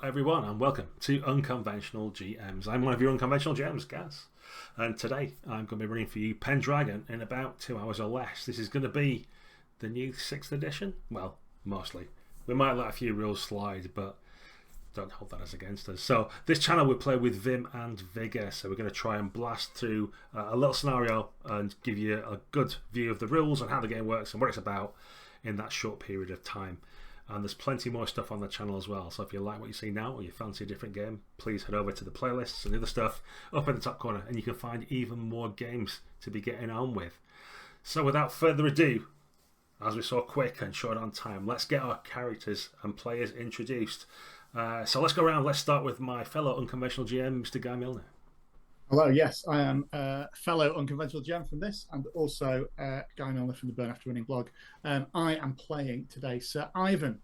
everyone, and welcome to Unconventional GMs. I'm one of your Unconventional GMs, Gaz, and today I'm going to be running for you Pendragon in about 2 hours or less. This is going to be the new 6th edition. Well, mostly. We might let a few rules slide, but don't hold that as against us. So this channel we play with Vim and Vigor, so we're going to try and blast through a little scenario and give you a good view of the rules and how the game works and what it's about in that short period of time. And there's plenty more stuff on the channel as well, so if you like what you see now or you fancy a different game, please head over to the playlists and the other stuff up in the top corner and you can find even more games to be getting on with. So without further ado, as we're so quick and short on time, let's get our characters and players introduced. So let's go around. Let's start with my fellow Unconventional GM, Mr. Guy Milner. Hello, yes, I am a fellow Unconventional GM from this and also Guy Milner from the Burn After Winning blog. I am playing today Sir Ivan,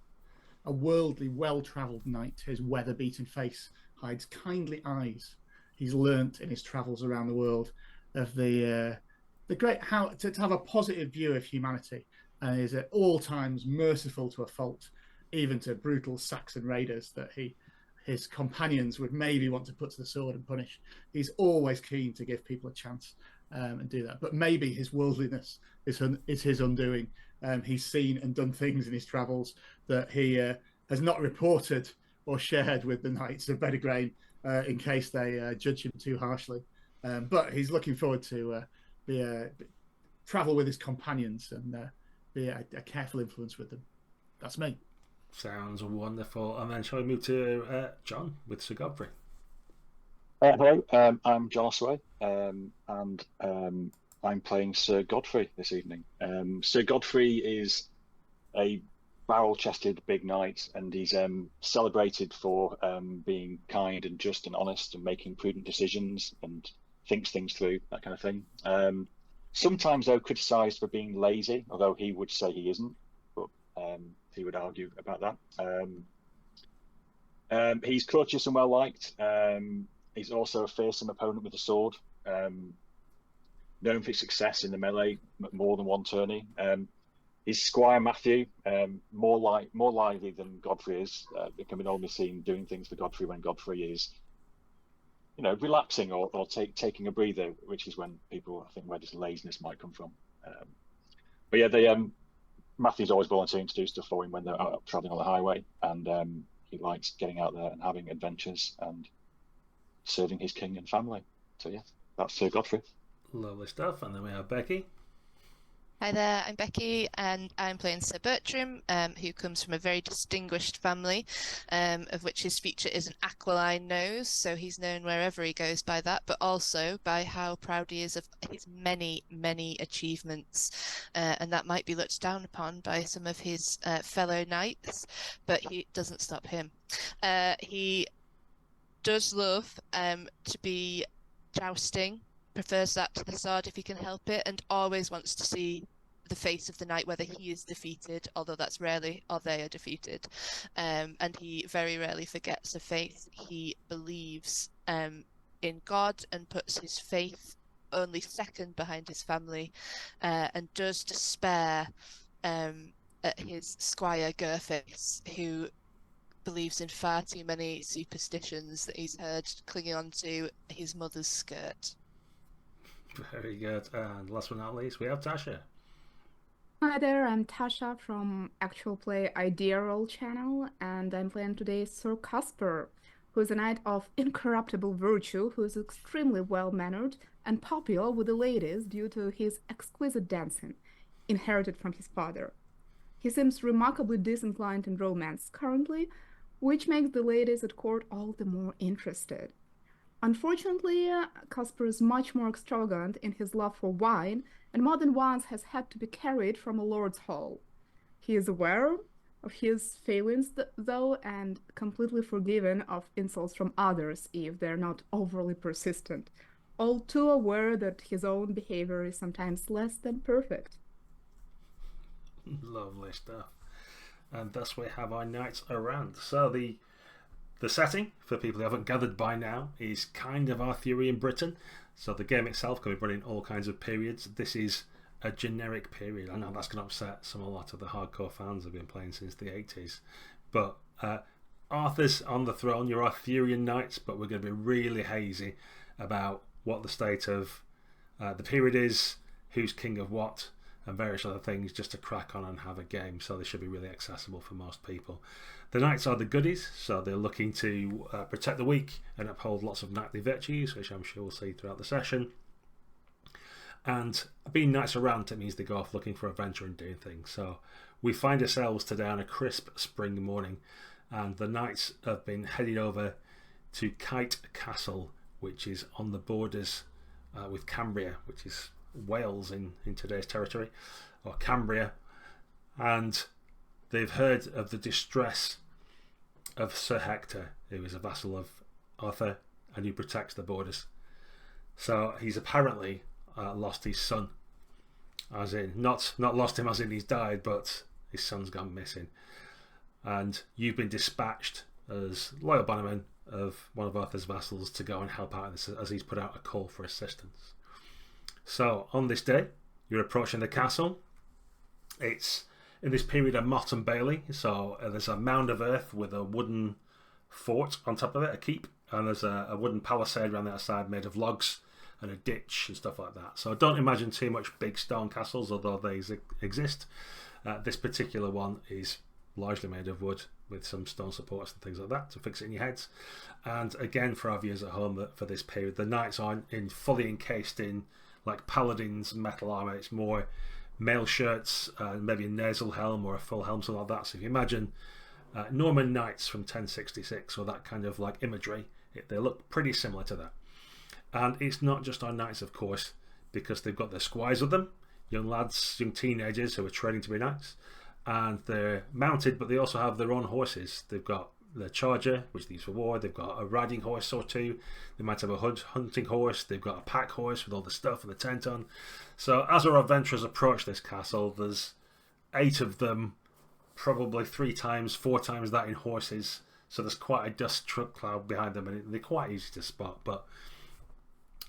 a worldly, well-travelled knight. His weather-beaten face hides kindly eyes. He's learnt in his travels around the world of the great how to have a positive view of humanity, and is at all times merciful to a fault, even to brutal Saxon raiders that his companions would maybe want to put to the sword and punish. He's always keen to give people a chance and do that. But maybe his worldliness is his undoing. He's seen and done things in his travels that he has not reported or shared with the Knights of Pendragon in case they judge him too harshly. But he's looking forward to travel with his companions and be a careful influence with them. That's me. Sounds wonderful. And then shall we move to John with Sir Godfrey? Hello, I'm John Osway, and I'm playing Sir Godfrey this evening. Sir Godfrey is a barrel-chested big knight, and he's celebrated for being kind and just and honest and making prudent decisions and thinks things through, that kind of thing. Sometimes, though, criticised for being lazy, although he would say he isn't, but he would argue about that. He's courteous and well liked. He's also a fearsome opponent with a sword, known for his success in the melee, more than one tourney. His squire Matthew, more lively than Godfrey is. It can be normally seen doing things for Godfrey when Godfrey is, relaxing or taking a breather, which is when people, I think, where this laziness might come from. But yeah, Matthew's always volunteering to do stuff for him when they're out traveling on the highway, and he likes getting out there and having adventures and serving his king and family. So yeah, that's Sir Godfrey. Lovely stuff. And then we have Becky. Hi there, I'm Becky, and I'm playing Sir Bertram, who comes from a very distinguished family, of which his feature is an aquiline nose, so he's known wherever he goes by that, but also by how proud he is of his many, many achievements, and that might be looked down upon by some of his fellow knights, but he doesn't stop him. He does love to be jousting, prefers that to the sword if he can help it, and always wants to see the face of the knight, whether he is defeated, although that's rarely, or they are defeated. And he very rarely forgets the faith. He believes in God and puts his faith only second behind his family, and does despair at his squire Gerface, who believes in far too many superstitions that he's heard clinging on to his mother's skirt. Very good. And last but not least, we have Tasha. Hi there, I'm Tasha from Actual Play Idea Roll channel, and I'm playing today Sir Casper, who is a knight of incorruptible virtue, who is extremely well-mannered and popular with the ladies due to his exquisite dancing, inherited from his father. He seems remarkably disinclined in romance currently, which makes the ladies at court all the more interested. Unfortunately, Casper is much more extravagant in his love for wine, and more than once has had to be carried from a lord's hall. He is aware of his failings, though, and completely forgiven of insults from others if they're not overly persistent, all too aware that his own behavior is sometimes less than perfect. Lovely stuff. And thus we have our knights around. So the setting, for people who haven't gathered by now, is kind of Arthurian Britain. So the game itself can be run in all kinds of periods. This is a generic period. I know that's going to upset a lot of the hardcore fans who have been playing since the 80s. But Arthur's on the throne, you're Arthurian knights, but we're going to be really hazy about what the state of the period is, who's king of what, and various other things, just to crack on and have a game. So they should be really accessible for most people. The knights are the goodies, so they're looking to protect the weak and uphold lots of knightly virtues, which I'm sure we'll see throughout the session. And being knights errant, it means they go off looking for adventure and doing things. So we find ourselves today on a crisp spring morning, and the knights have been headed over to Kite Castle, which is on the borders with Cambria, which is Wales in today's territory, or Cambria. And they've heard of the distress of Sir Hector, who is a vassal of Arthur and who protects the borders. So he's apparently lost his son, as in not lost him as in he's died, but his son's gone missing. And you've been dispatched as loyal bannerman of one of Arthur's vassals to go and help out as he's put out a call for assistance. So on this day, you're approaching the castle. It's in this period of Motte and Bailey, so there's a mound of earth with a wooden fort on top of it, a keep, and there's a wooden palisade around the outside made of logs and a ditch and stuff like that. So don't imagine too much big stone castles, although they exist. This particular one is largely made of wood with some stone supports and things like that to fix it in your heads. And again, for our viewers at home, for this period, the knights aren't fully encased in like paladins metal armor. It's more mail shirts, maybe a nasal helm or a full helm, something like that. So if you imagine Norman knights from 1066 or that kind of like imagery, they look pretty similar to that. And it's not just our knights, of course, because they've got their squires with them, young lads, young teenagers who are training to be knights, and they're mounted, but they also have their own horses. They've got their charger, which they use for war. They've got a riding horse or two. They might have a hunting horse. They've got a pack horse with all the stuff and the tent on. So as our adventurers approach this castle, there's 8 of them, probably 3 times, 4 times that in horses. So there's quite a dust cloud behind them, and they're quite easy to spot. But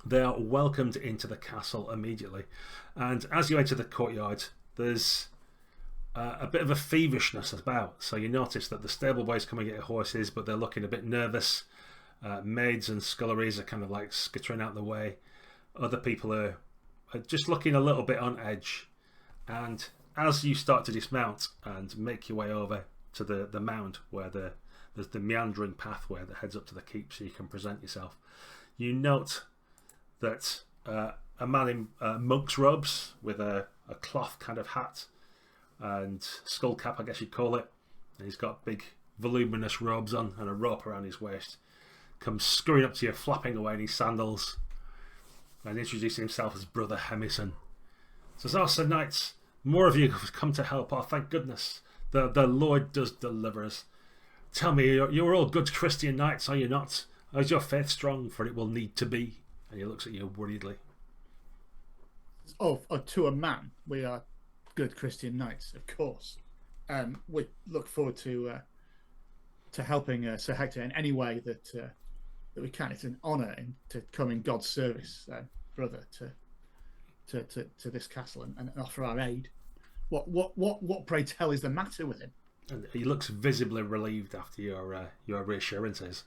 they are welcomed into the castle immediately. And as you enter the courtyard, there's a bit of a feverishness about. So you notice that the stable boys come and get horses, but they're looking a bit nervous. Maids and sculleries are kind of like skittering out the way. Other people are just looking a little bit on edge. And as you start to dismount and make your way over to the mound where there's the meandering pathway that heads up to the keep so you can present yourself, you note that a man in monk's robes with a cloth kind of hat and skull cap, I guess you'd call it, and he's got big voluminous robes on and a rope around his waist, comes scurrying up to you, flapping away in his sandals, and introducing himself as Brother Hemison. Says, "Oh, Sir Knights, more of you have come to help. Oh, thank goodness, the Lord does deliver us. Tell me, you're all good Christian knights, are you not? Is your faith strong? For it will need to be." And he looks at you worriedly. Oh, to a man, we are good Christian knights, of course. We look forward to helping Sir Hector in any way that we can. It's an honour to come in God's service, brother, to this castle and offer our aid. What pray tell is the matter with him? And he looks visibly relieved after your reassurances.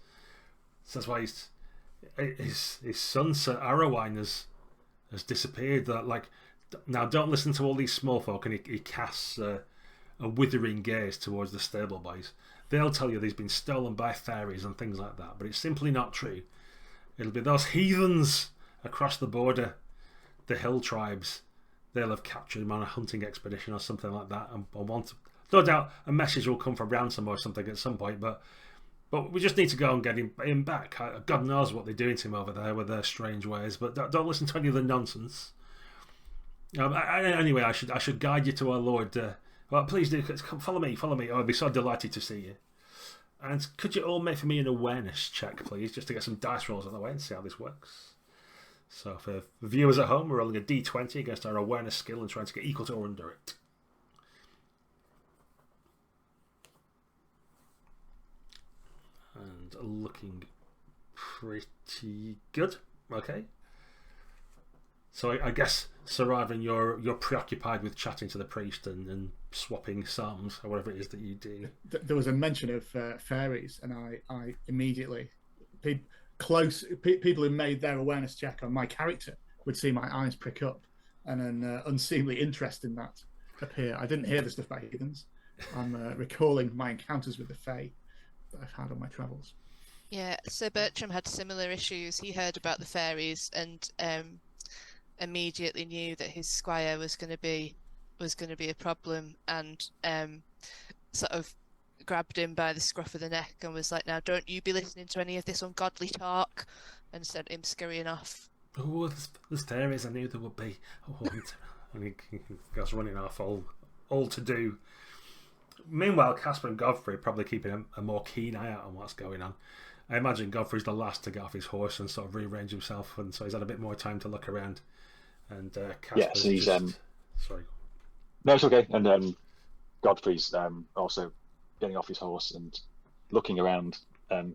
So that's why his son Sir Arrowine has disappeared. Now don't listen to all these small folk, and he casts a withering gaze towards the stable boys. They'll tell you he's been stolen by fairies and things like that, but it's simply not true. It'll be those heathens across the border, the hill tribes. They'll have captured him on a hunting expedition or something like that, and no doubt a message will come for ransom or something at some point, but we just need to go and get him back. God knows what they're doing to him over there with their strange ways, but don't listen to any of the nonsense. Anyway, I should guide you to our Lord. Well, please do. Come, follow me. I'd be so delighted to see you. And could you all make for me an awareness check, please, just to get some dice rolls on the way and see how this works. So for viewers at home, we're rolling a d20 against our awareness skill and trying to get equal to or under it. And looking pretty good. Okay. So I guess, Sir Ivan, you're preoccupied with chatting to the priest and swapping psalms or whatever it is that you do. There was a mention of fairies, and I immediately, people who made their awareness check on my character would see my eyes prick up, and an unseemly interest in that appear. I didn't hear the stuff about heathens. I'm recalling my encounters with the fae that I've had on my travels. Yeah, Sir Bertram had similar issues. He heard about the fairies and immediately knew that his squire was going to be a problem, and sort of grabbed him by the scruff of the neck and was like, "Now, don't you be listening to any of this ungodly talk," and sent him scurrying off. Oh, there's fairies. I knew there would be. Oh, and he goes running off, all to do. Meanwhile, Casper and Godfrey are probably keeping a more keen eye out on what's going on. I imagine Godfrey's the last to get off his horse and sort of rearrange himself, and so he's had a bit more time to look around. And Casper's he's sorry. No, it's okay. And Godfrey's also getting off his horse and looking around,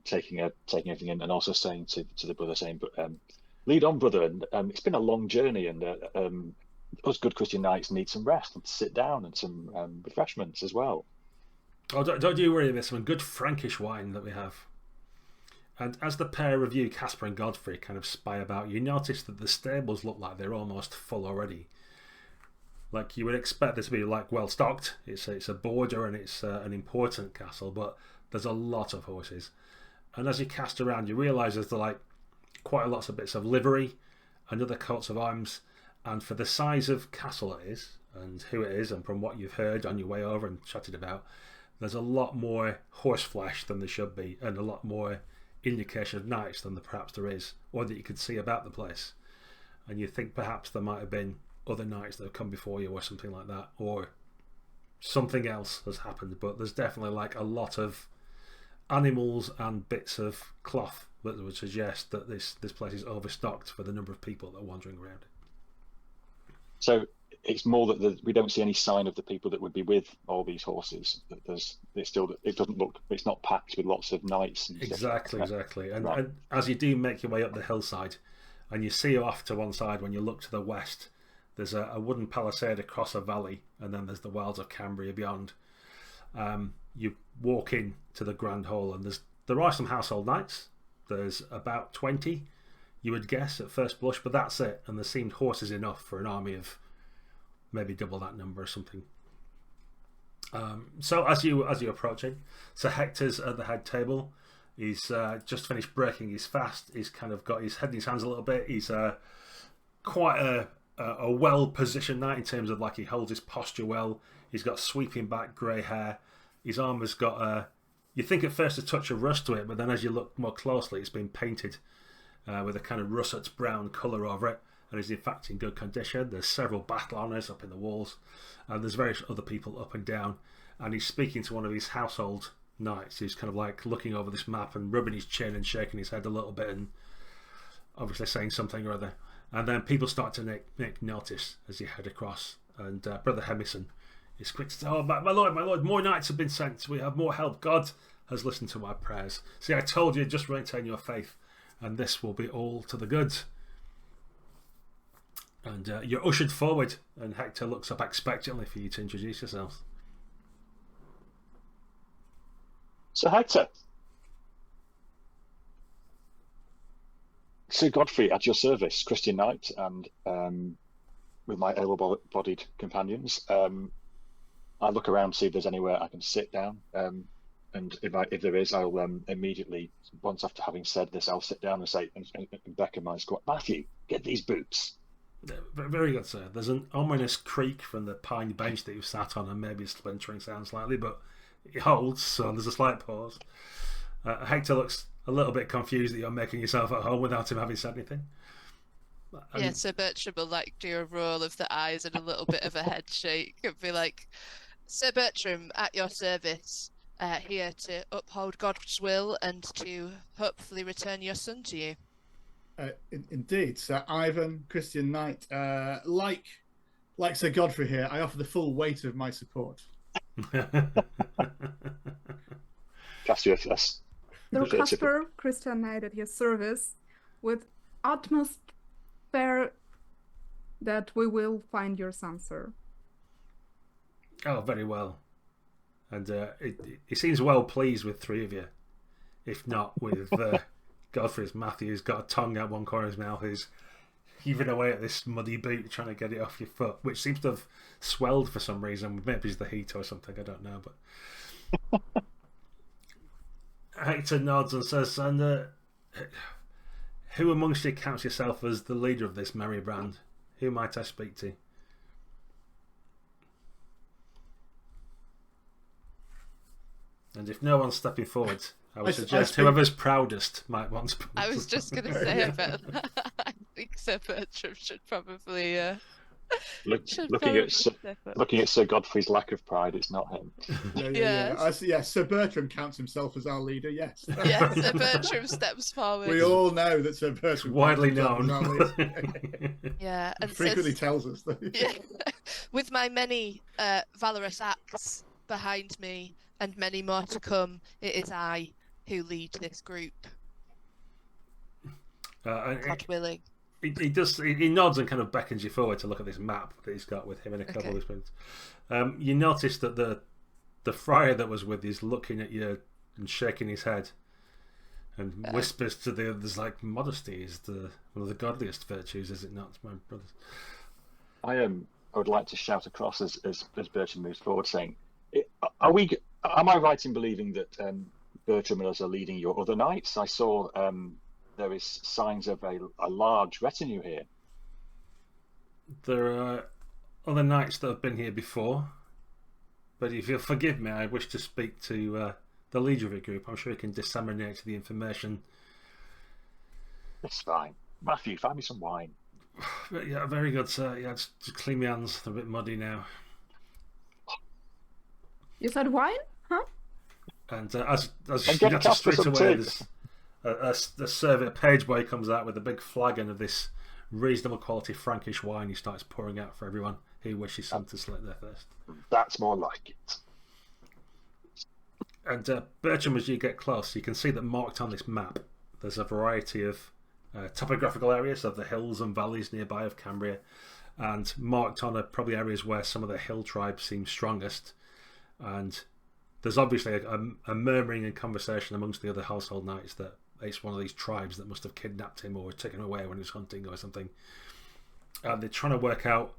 taking everything in, and also saying to the brother, "But lead on, brother. And it's been a long journey, and us good Christian knights need some rest and to sit down and some refreshments as well." Oh, don't you worry, there's some good Frankish wine that we have. And as the pair of you, Casper and Godfrey, kind of spy about, you notice that the stables look like they're almost full already. Like you would expect this to be like well stocked. It's a border and it's an important castle, but there's a lot of horses. And as you cast around, you realise there's like quite a lots of bits of livery and other coats of arms. And for the size of castle it is, and who it is, and from what you've heard on your way over and chatted about, there's a lot more horse flesh than there should be, and a lot more indication of knights than perhaps there is, or that you could see about the place. And you think perhaps there might have been other knights that have come before you or something like that, or something else has happened, but there's definitely like a lot of animals and bits of cloth that would suggest that this place is overstocked for the number of people that are wandering around. So it's more that we don't see any sign of the people that would be with all these horses. It doesn't look. It's not packed with lots of knights. And Exactly. And, right. and as you do make your way up the hillside, and you see off to one side when you look to the west, there's a wooden palisade across a valley, and then there's the wilds of Cambria beyond. You walk in to the grand hall, and there are some household knights. There's about 20, you would guess at first blush, but that's it. And there seemed horses enough for an army of maybe double that number or something. So as you're approaching, so Hector's at the head table. He's just finished breaking his fast. He's kind of got his head in his hands a little bit. He's quite a well-positioned knight in terms of like he holds his posture well. He's got sweeping back grey hair. His armour's got you think at first a touch of rust to it, but then as you look more closely, it's been painted with a kind of russet brown colour over it, and is in fact in good condition. There's several battle honours up in the walls, and there's various other people up and down, and he's speaking to one of his household knights. He's kind of like looking over this map and rubbing his chin and shaking his head a little bit and obviously saying something or other. And then people start to make notice as you head across, and Brother Hemison is quick to say, "Oh, my lord, more knights have been sent. We have more help. God has listened to my prayers. See, I told you, just maintain your faith, and this will be all to the good." And you're ushered forward, and Hector looks up expectantly for you to introduce yourselves. So Hector, Sir Godfrey at your service, Christian knight, and with my able-bodied companions. I look around, see if there's anywhere I can sit down, and if there is, I'll immediately, once after having said this, I'll sit down and say, and beckon my squad, "Matthew, get these boots." Very good, sir. There's an ominous creak from the pine bench that you've sat on, and maybe a splintering sound slightly, but it holds, so there's a slight pause. Hector looks a little bit confused that you're making yourself at home without him having said anything. Yeah, so Bertram will like do a roll of the eyes and a little bit of a head shake and be like, "Sir Bertram, at your service, here to uphold God's will and to hopefully return your son to you." Indeed, Sir Ivan, Christian knight. Like Sir Godfrey here, I offer the full weight of my support. Cassius. Sir Casper, Christian knight at your service, with utmost that we will find your son, sir. Oh, very well. And he seems well pleased with three of you. If not with Godfrey's Matthew, who's got a tongue out one corner of his mouth, who's heaving away at this muddy boot trying to get it off your foot, which seems to have swelled for some reason. Maybe it's the heat or something, I don't know. But Hector nods and says, and who amongst you counts yourself as the leader of this merry band? Who might I speak to? And if no one's stepping forward, I would suggest whoever's proudest might want to. I was just going to say about that. I think Sir Bertram should probably. Looking at Sir Godfrey's lack of pride, it's not him. Yeah. Sir Bertram counts himself as our leader. Yes. Yeah, Sir Bertram steps forward. We all know that Sir Bertram widely known. Yeah, and frequently tells us that. Yeah, with my many valorous acts behind me and many more to come, it is I who lead this group. God willing. He does. He nods and kind of beckons you forward to look at this map that he's got with him and a couple of his friends. You notice that the friar that was with you is looking at you and shaking his head, and whispers to the others like, "Modesty is one of the godliest virtues, is it not, my brothers?" I would like to shout across as Bertram moves forward, saying, Am I right in believing that Bertram and us are leading your other knights? I saw there is signs of a large retinue here. There are other knights that have been here before, but if you'll forgive me, I wish to speak to the leader of the group. I'm sure he can disseminate the information. It's fine. Matthew, find me some wine. Yeah, very good, sir. Yeah, just clean my hands. They're a bit muddy now. You said wine? Huh? And as you get to straight away, a page boy comes out with a big flagon of this reasonable quality Frankish wine. He starts pouring out for everyone who wishes some to slip their thirst. That's more like it. And Bertram, as you get close, you can see that marked on this map, there's a variety of topographical areas of the hills and valleys nearby of Cambria, and marked on are probably areas where some of the hill tribes seem strongest. And there's obviously a murmuring and conversation amongst the other household knights that it's one of these tribes that must have kidnapped him or taken him away when he was hunting or something. And they're trying to work out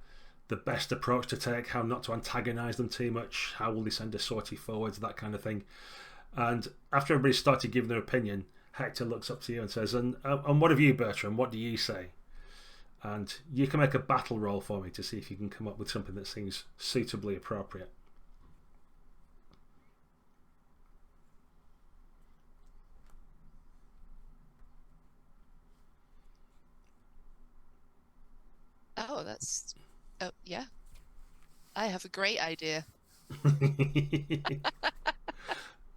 the best approach to take, how not to antagonise them too much, how will they send a sortie forwards, that kind of thing. And after everybody started giving their opinion, Hector looks up to you and says, and what of you, Bertram? What do you say? And you can make a battle roll for me to see if you can come up with something that seems suitably appropriate. Oh, yeah. I have a great idea.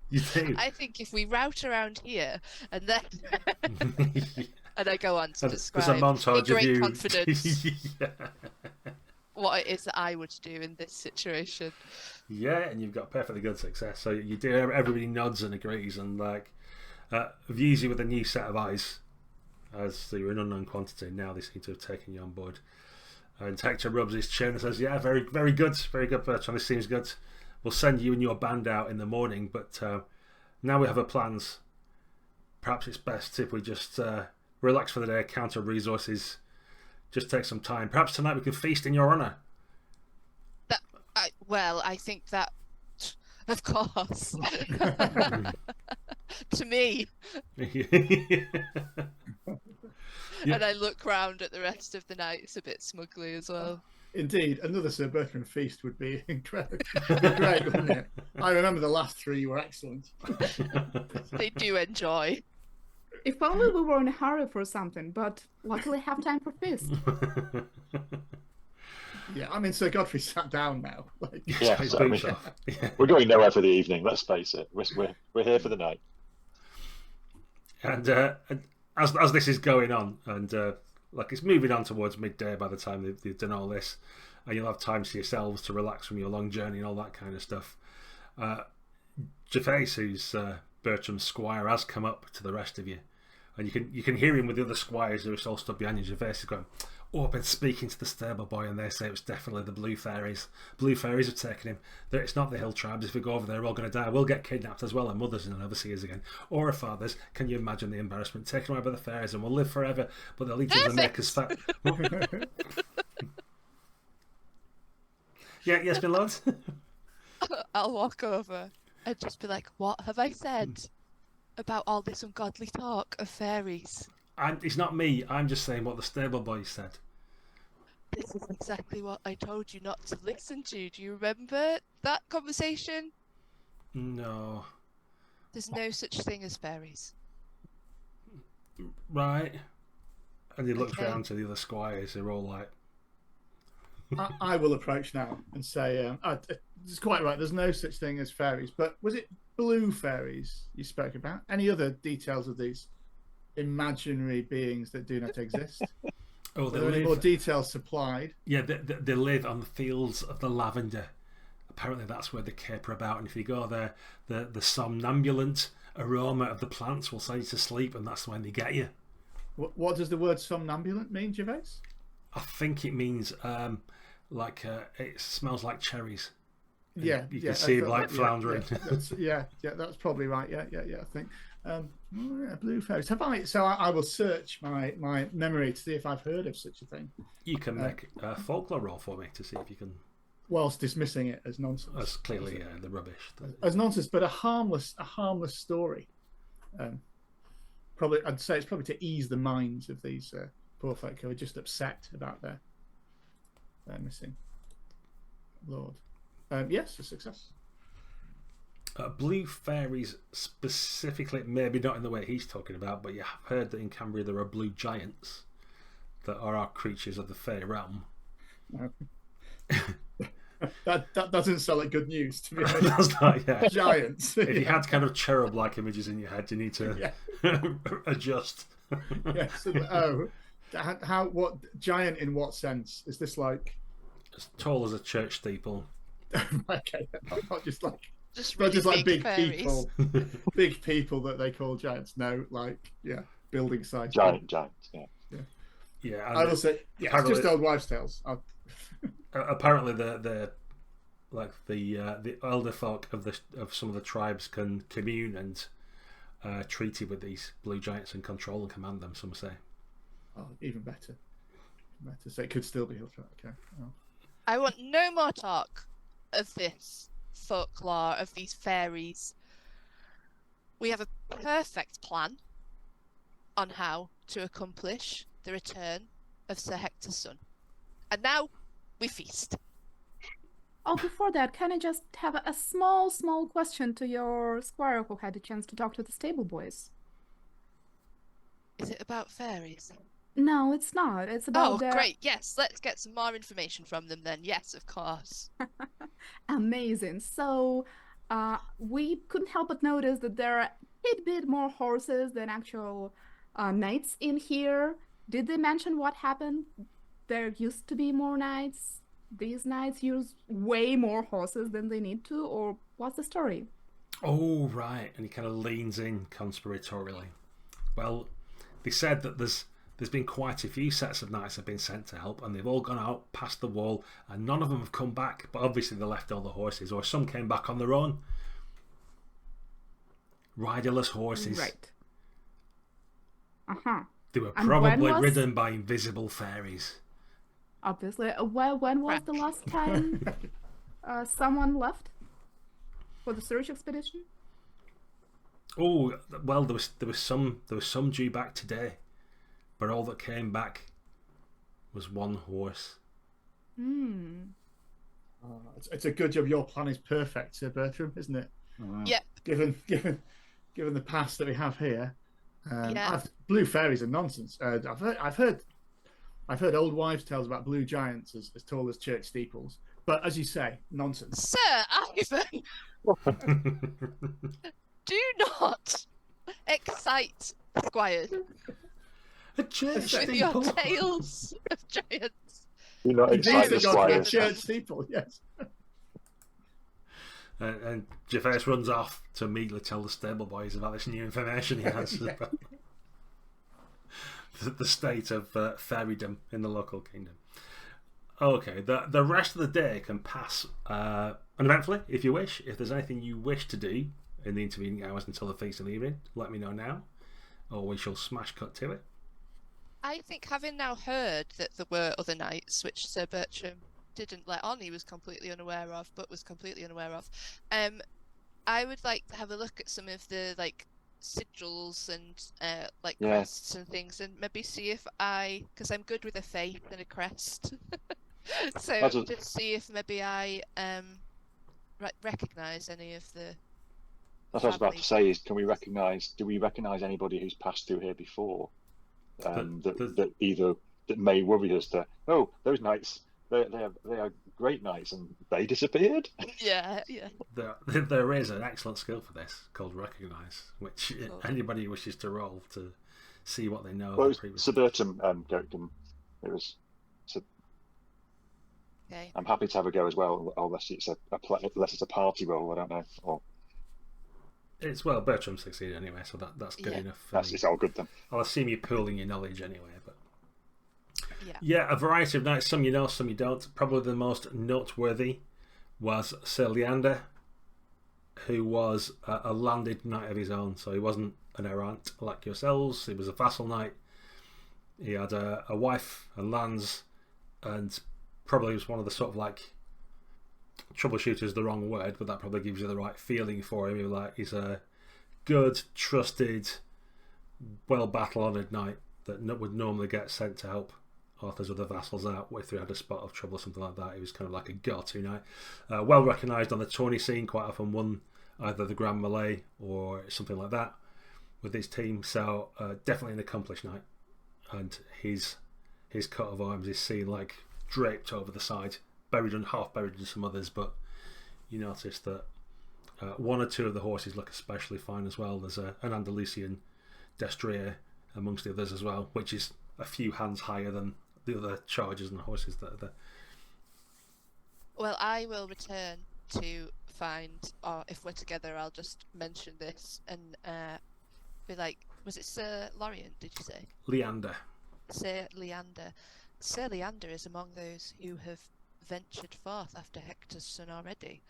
You do? I think if we route around here and then... and I go on to describe there's a montage in great of you. confidence Yeah. what it is that I would do in this situation. Yeah, and you've got perfectly good success. So you do. Everybody nods and agrees, and views you with a new set of eyes, as you're an unknown quantity. Now they seem to have taken you on board. And Hector rubs his chin and says, "Yeah, very, very good, Bertrand. This seems good. We'll send you and your band out in the morning, but now we have our plans. Perhaps it's best if we just relax for the day, count our resources, just take some time. Perhaps tonight we can feast in your honour." I think that, of course, to me. Yeah. And I look round at the rest of the knights a bit smugly as well. Indeed, another Sir Bertrand feast would be incredible. Great, wouldn't it? I remember the last three were excellent. They do enjoy. If only we were in a hurry for something, but luckily have time for feast. Yeah, I mean, Sir Godfrey sat down now. Yeah, so, we're going nowhere for the evening. Let's face it. We're here for the night. And as this is going on, and it's moving on towards midday by the time they've done all this, and you'll have time to yourselves to relax from your long journey and all that kind of stuff. Gervais, who's Bertram's squire, has come up to the rest of you, and you can hear him with the other squires who are all stood behind you. Gervais is going, Oh, I've been speaking to the stable boy and they say it was definitely the blue fairies. Blue fairies have taken him. It's not the hill tribes. If we go over there, we're all going to die. We'll get kidnapped as well, our mothers and never see us again. Or our fathers. Can you imagine the embarrassment? Taken away by the fairies and we'll live forever, but they'll eat us and make us fat. Yeah, yes, my lord. I'll walk over and just be like, what have I said about all this ungodly talk of fairies? It's not me. I'm just saying what the stable boy said. This is exactly what I told you not to listen to. Do you remember that conversation? No. There's no such thing as fairies. Right. And he looks Okay. round to the other squires. They're all like... I will approach now and say, it's quite right. There's no such thing as fairies. But was it blue fairies you spoke about? Any other details of these imaginary beings that do not exist? Oh, Are there any more details supplied? Yeah, they live on the fields of the lavender. Apparently that's where they caper about, and if you go there, the somnambulant aroma of the plants will send you to sleep, and that's when they get you. What does the word somnambulant mean, Gervais? I think it means it smells like cherries. And Yeah, you can see them like floundering. Yeah, that's probably right. Yeah, I think. Blue fairies. Have I? So I will search my memory to see if I've heard of such a thing. You can make a folklore roll for me to see if you can. Whilst dismissing it as nonsense. That's clearly the rubbish. As nonsense, but a harmless story. Probably, I'd say it's probably to ease the minds of these poor folk who are just upset about their missing lord. Yes, a success. Blue fairies specifically, maybe not in the way he's talking about, but you have heard that in Cambria there are blue giants that are our creatures of the fae realm. That doesn't sound like good news to me. That's not, yeah. Giants. If you had kind of cherub-like images in your head, you need to adjust. Yes. What giant in what sense? Is this like as tall as a church steeple? Okay, not just like. Just Not really just like big fairies. people, big people that they call giants. No, like building sites. Giants, Yeah, I will say, it's just old wives' tales. Apparently, the elder folk of some of the tribes can commune and treaty with these blue giants and control and command them. Some say. Oh, even better. So it could still be Hill Tribe. Okay. Oh. I want no more talk of this folklore of these fairies. We have a perfect plan on how to accomplish the return of Sir Hector's son. And now we feast. Oh, before that, can I just have a small question to your squire who had a chance to talk to the stable boys? Is it about fairies? No, it's not. It's about Oh, their... great. Yes, let's get some more information from them then. Yes, of course. Amazing. So, we couldn't help but notice that there are a bit more horses than actual knights in here. Did they mention what happened? There used to be more knights. These knights use way more horses than they need to, or what's the story? Oh, right. And he kind of leans in conspiratorially. Well, they said that there's been quite a few sets of knights have been sent to help, and they've all gone out past the wall, and none of them have come back. But obviously they left all the horses, or some came back on their own. Riderless horses. Right. Uh-huh. They were And probably when was- ridden by invisible fairies. Obviously. When was the last time someone left for the search expedition? Oh, well, there was some due back today, but all that came back was one horse. It's a good job your plan is perfect, Sir Bertram, isn't it? Yep. Given the past that we have here, Yeah. blue fairies are nonsense. I've heard old wives' tales about blue giants as tall as church steeples, but as you say, nonsense. Sir Ivan, do not excite squires A church with your steeple. tales of giants. Do not These excite the have gone to a squires. church steeple, yes. And Gervais runs off to immediately tell the stable boys about this new information he has. the state of fairydom in the local kingdom. Okay, the rest of the day can pass uneventfully if you wish. If there's anything you wish to do in the intervening hours until the feast of the evening, let me know now, or we shall smash cut to it. I think, having now heard that there were other knights, which Sir Bertram didn't let on, he was completely unaware of, I would like to have a look at some of the sigils and crests and things, and maybe see if because I'm good with a faith and a crest, so just see if maybe I recognise any of the. That's what I was about to say. Is do we recognise anybody who's passed through here before? That may worry us that those knights they are great knights and they disappeared. Yeah. There is an excellent skill for this called recognise, which anybody wishes to roll to see what they know. Well, Sir Bertram it was. Okay. I'm happy to have a go as well, unless it's a party roll. I don't know. Or... It's Bertram succeeded anyway, so that's good enough. It's all good then. I'll assume you're pooling your knowledge anyway, but yeah, a variety of knights. Some you know, some you don't. Probably the most noteworthy was Sir Leander, who was a landed knight of his own. So he wasn't an errant like yourselves. He was a vassal knight. He had a wife and lands, and probably was one of the sort of troubleshooter is the wrong word, but that probably gives you the right feeling for him. He's a good, trusted, well battle-honoured knight that would normally get sent to help Arthur's other vassals out if they had a spot of trouble or something like that. He was kind of like a go-to knight. Well recognised on the tourney scene, quite often won either the Grand Melee or something like that with his team. So definitely an accomplished knight, and his coat of arms is seen draped over the side, half buried in some others, but you notice that one or two of the horses look especially fine as well. There's an Andalusian destrier amongst the others as well, which is a few hands higher than the other chargers and horses that are there. Well, I will return to find, or if we're together, I'll just mention this and be like, was it Sir Lorien, did you say? Leander. Sir Leander. Sir Leander is among those who have ventured forth after Hector's son already.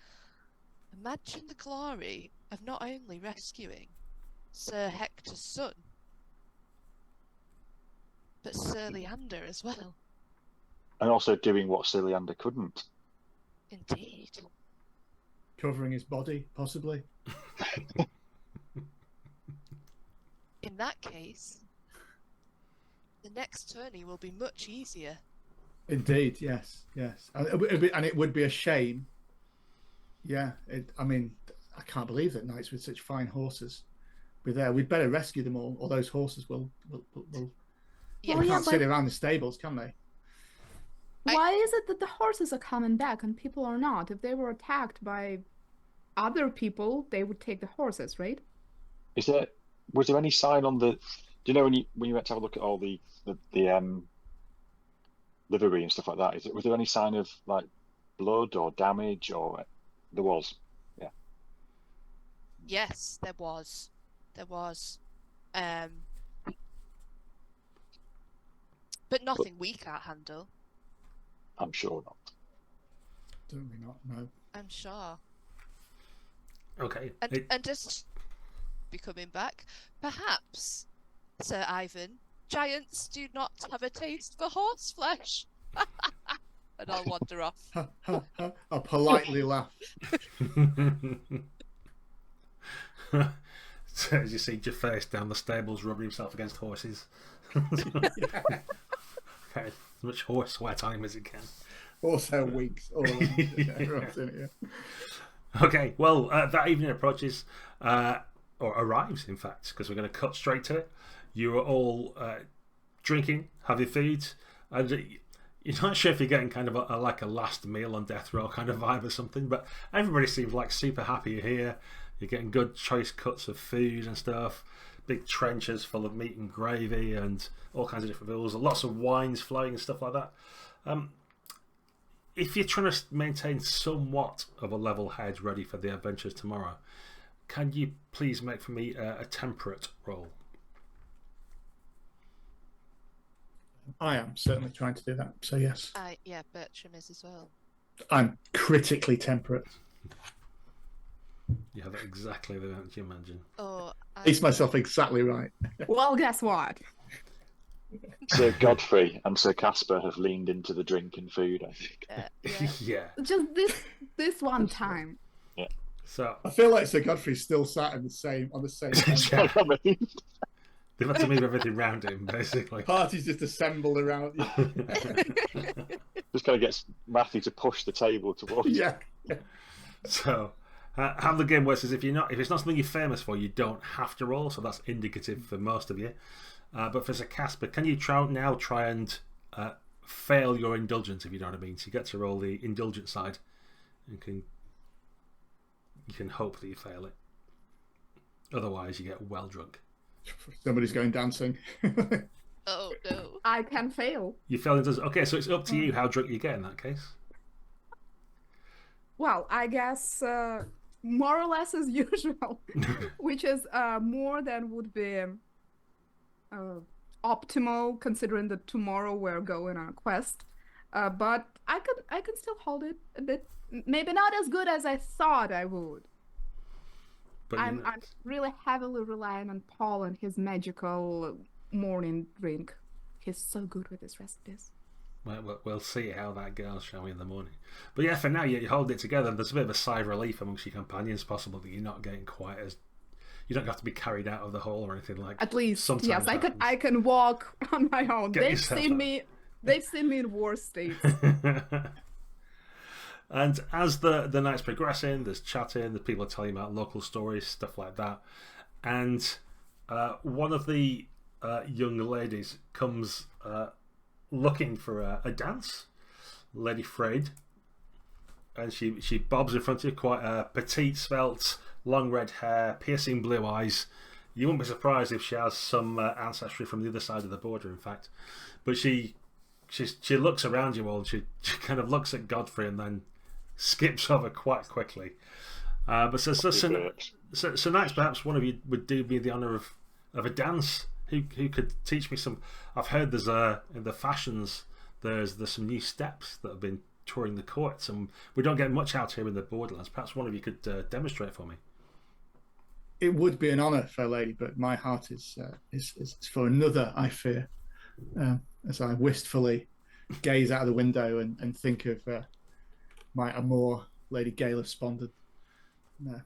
Imagine the glory of not only rescuing Sir Hector's son, but Sir Leander as well. And also doing what Sir Leander couldn't. Indeed. Covering his body, possibly. In that case, the next tourney will be much easier. Indeed, yes. And it would be a shame. Yeah, I can't believe that knights with such fine horses be there. We'd better rescue them all, or those horses will. Yeah, they can't sit around the stables, can they? Why is it that the horses are coming back and people are not? If they were attacked by other people, they would take the horses, right? Was there any sign on the? Do you know when you went to have a look at all the livery and stuff like that? Was there any sign of blood or damage? Or there was? Yeah. Yes, there was. But nothing we can't handle. I'm sure not. Certainly not. No. I'm sure. Okay. And just be coming back. Perhaps, Sir Ivan, giants do not have a taste for horse flesh. And I'll wander off. I'll politely laugh. So as you see Jafar down the stables rubbing himself against horses. Okay, as much horse sweat on him as he can. Also wigs. All around. Okay, well, that evening approaches, or arrives, in fact, because we're going to cut straight to it. You are all drinking, having food, and you're not sure if you're getting kind of a last meal on death row kind of vibe or something, but everybody seems super happy you're here. You're getting good choice cuts of food and stuff, big trenchers full of meat and gravy and all kinds of different meals, lots of wines flowing and stuff like that. If you're trying to maintain somewhat of a level head ready for the adventures tomorrow, can you please make for me a temperate roll? I am certainly trying to do that. So yes, Yeah, Bertram is as well. I'm critically temperate. You have exactly the amount you imagine. Oh, It's myself exactly right. Well, guess what? Sir Godfrey and Sir Casper have leaned into the drink and food, I think. yeah. Yeah. Just this one time. So I feel like Sir Godfrey's still sat on the same Yeah. I mean, they've had to move everything around him, basically. Party's just assembled around. just kind of gets Matthew to push the table towards. Yeah. So, how the game works is if it's not something you're famous for, you don't have to roll. So that's indicative for most of you. But for Sir Casper, can you try and fail your indulgence, if you know what I mean? So you get to roll the indulgent side, and you can hope that you fail it. Otherwise, you get well drunk. Somebody's going dancing. Oh no. I can fail. You fail indulgence. Okay, so it's up to you how drunk you get in that case. Well, I guess more or less as usual, which is more than would be optimal considering that tomorrow we're going on a quest. But I can still hold it a bit. Maybe not as good as I thought I would. But I'm really heavily relying on Paul and his magical morning drink. He's so good with his recipes. We'll see how that goes, shall we, in the morning. But yeah, for now, you hold it together, and there's a bit of a sigh of relief amongst your companions, possible that you're not getting quite as... You don't have to be carried out of the hall or anything like that. At least, sometimes yes, I can walk on my own. Get They've yourself seen out. me in worse states. And as the night's progressing, there's chatting, the people are telling you about local stories, stuff like that. And one of the young ladies comes looking for a dance, Lady Freyd, and she bobs in front of you, quite petite, svelte, long red hair, piercing blue eyes. You wouldn't be surprised if she has some ancestry from the other side of the border, in fact. But she looks around you all, and she kind of looks at Godfrey and then skips over quite quickly. But so next, perhaps one of you would do me the honour of a dance. Who could teach me some? I've heard there's in the fashions there's some new steps that have been touring the courts, and we don't get much out here in the borderlands. Perhaps one of you could demonstrate for me. It would be an honour, fair lady, but my heart is for another, I fear. As I wistfully gaze out of the window and think of my amour, Lady Gale of Spondon. No,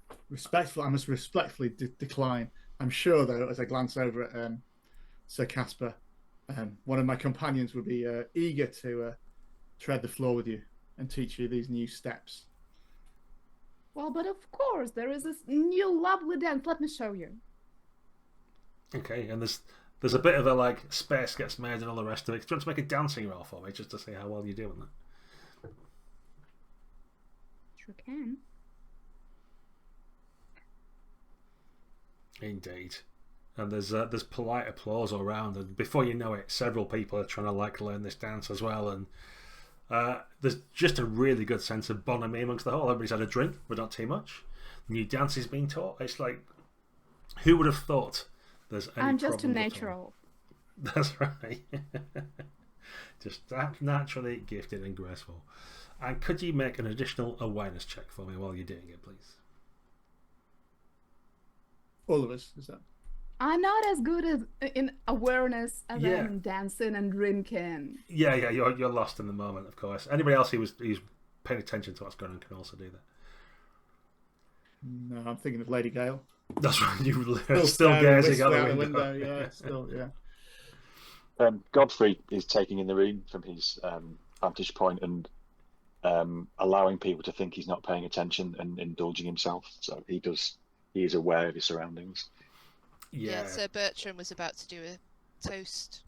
I must respectfully decline. I'm sure, though, as I glance over at Sir Casper, one of my companions would be eager to tread the floor with you and teach you these new steps. Well, but of course, there is this new lovely dance. Let me show you. Okay, and there's a bit of a space gets made and all the rest of it. Do you want to make a dancing roll for me, just to see how well you're doing that? Sure can. Indeed. And there's polite applause all around, and before you know it, several people are trying to learn this dance as well, and there's just a really good sense of bonhomie amongst the whole. Everybody's had a drink, but not too much. New dances being taught. It's like, who would have thought there's any I'm just a problem at all? natural. That's right. Just naturally gifted and graceful. And could you make an additional awareness check for me while you're doing it, please? All of us, is that? I'm not as good as in awareness as I Yeah. am in dancing and drinking. Yeah, you're lost in the moment, of course. Anybody else who's paying attention to what's going on can also do that. No, I'm thinking of Lady Gale. That's right. You still staring gazing out wistfully the window. Yeah, still, yeah. Godfrey is taking in the room from his vantage point and allowing people to think he's not paying attention and indulging himself. So he is aware of his surroundings. Yeah. So Bertram was about to do a toast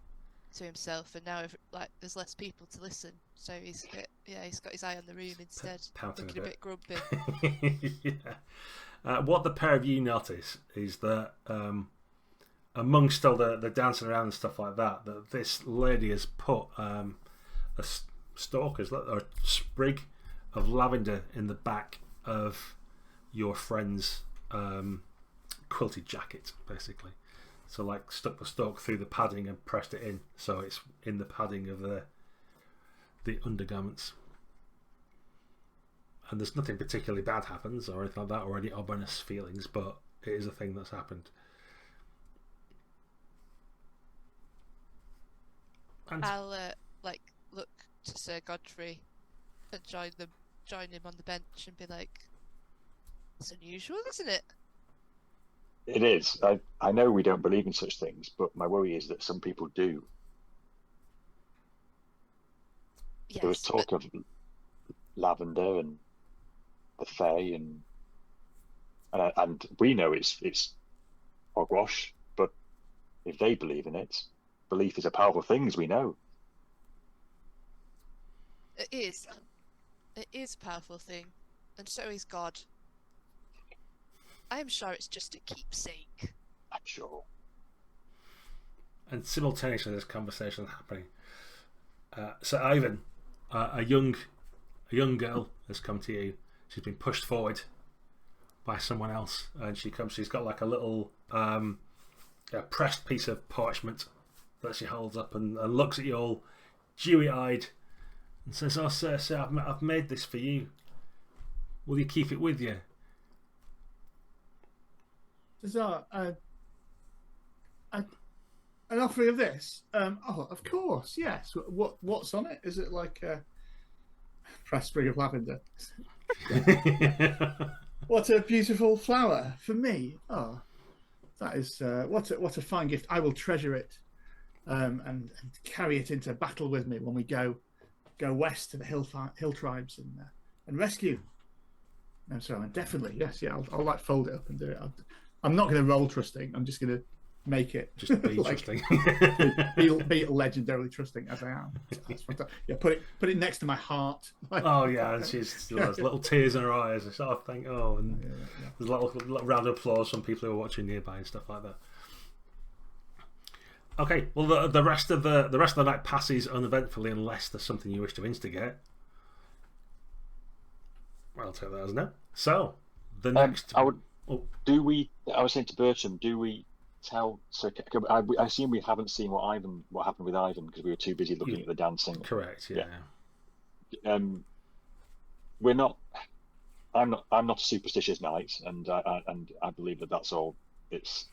to himself, and now there's less people to listen. So he's got his eye on the room instead, Pouting looking a a bit. bit grumpy. Yeah. What the pair of you notice is that amongst all the dancing around and stuff like that, that this lady has put a stalk or a sprig of lavender in the back of your friend's quilted jacket, basically. So like stuck the stalk through the padding and pressed it in, so it's in the padding of the undergarments. And there's nothing particularly bad happens or anything like that, or any ominous feelings, but it is a thing that's happened. And I'll look to Sir Godfrey and join him on the bench and be like, "It's unusual, isn't it?" It is. I know we don't believe in such things, but my worry is that some people do. Yes, There was talk of lavender and the Fae, and we know it's hogwash, but if they believe in it, belief is a powerful thing, as we know. it is. It is a powerful thing, and so is God. I am sure it's just a keepsake. I'm sure. And simultaneously, this conversation is happening. So Ivan, a young girl has come to you. She's been pushed forward by someone else, and she's got like a little a pressed piece of parchment that she holds up and looks at you all dewy-eyed and says, "Oh, sir, I've made this for you. Will you keep it with you?" There's an offering of this. Oh, of course, yes. What's on it? Is it like a pressed sprig of lavender? What a beautiful flower for me. Oh, that is what a fine gift. I will treasure it and carry it into battle with me when we go west to the hill tribes and rescue. No, sorry, definitely yes, yeah. I'll like fold it up and do it. I'm not going to roll trusting. I'm just going to make it Just be trusting. be legendarily trusting as I am. That's yeah, put it next to my heart. Oh yeah, and there's little tears in her eyes. I sort of think, oh, and there's a little round of applause from people who are watching nearby and stuff like that. Okay, well the rest of the night passes uneventfully unless there's something you wish to instigate. Well, I'll take that as no. So the next, I was saying to Bertram, do we tell? So I assume we haven't seen what happened with Ivan because we were too busy looking at the dancing. Correct. Yeah. We're not. I'm not a superstitious knight, and I believe that's all. It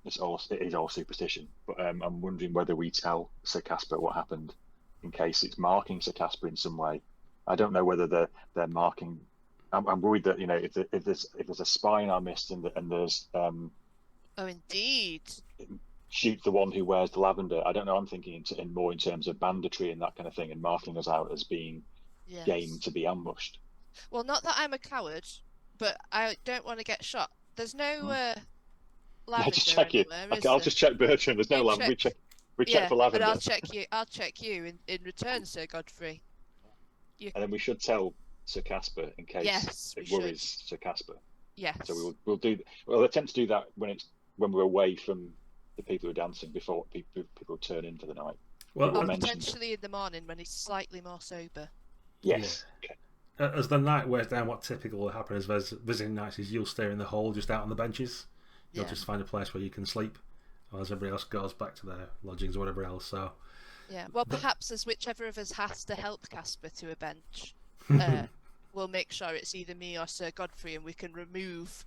is all superstition. But I'm wondering whether we tell Sir Casper what happened, in case it's marking Sir Casper in some way. I don't know whether they're marking. I'm worried that if there's a spy in our midst and there's Oh, indeed. shoot the one who wears the lavender. I don't know. I'm thinking more in terms of banditry and that kind of thing, and marking us out as being game to be ambushed. Well, not that I'm a coward, but I don't want to get shot. There's no lavender Just check you. anywhere, Okay, I'll just check Bertram. There's no lavender. We check for lavender. But I'll check you in return, Sir Godfrey. And then we should tell Sir Casper in case it worries Sir Casper. Yes. So we'll attempt to do that when we're away from the people who are dancing before people turn in for the night. Well, or potentially in the morning when he's slightly more sober. Yes. Yeah. Okay. As the night wears down, what typically will happen is visiting nights is you'll stay in the hall just out on the benches. You'll just find a place where you can sleep, as everybody else goes back to their lodgings or whatever else. So. Yeah. Well, perhaps as whichever of us has to help Casper to a bench, we'll make sure it's either me or Sir Godfrey, and we can remove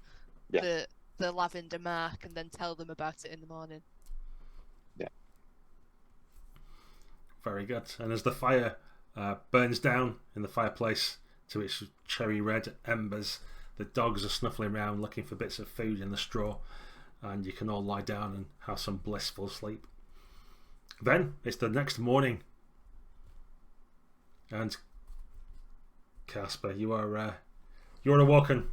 the lavender mark and then tell them about it in the morning. Yeah. Very good. And as the fire burns down in the fireplace to its cherry red embers, the dogs are snuffling around looking for bits of food in the straw, and you can all lie down and have some blissful sleep. Then it's the next morning, and Casper, you're awoken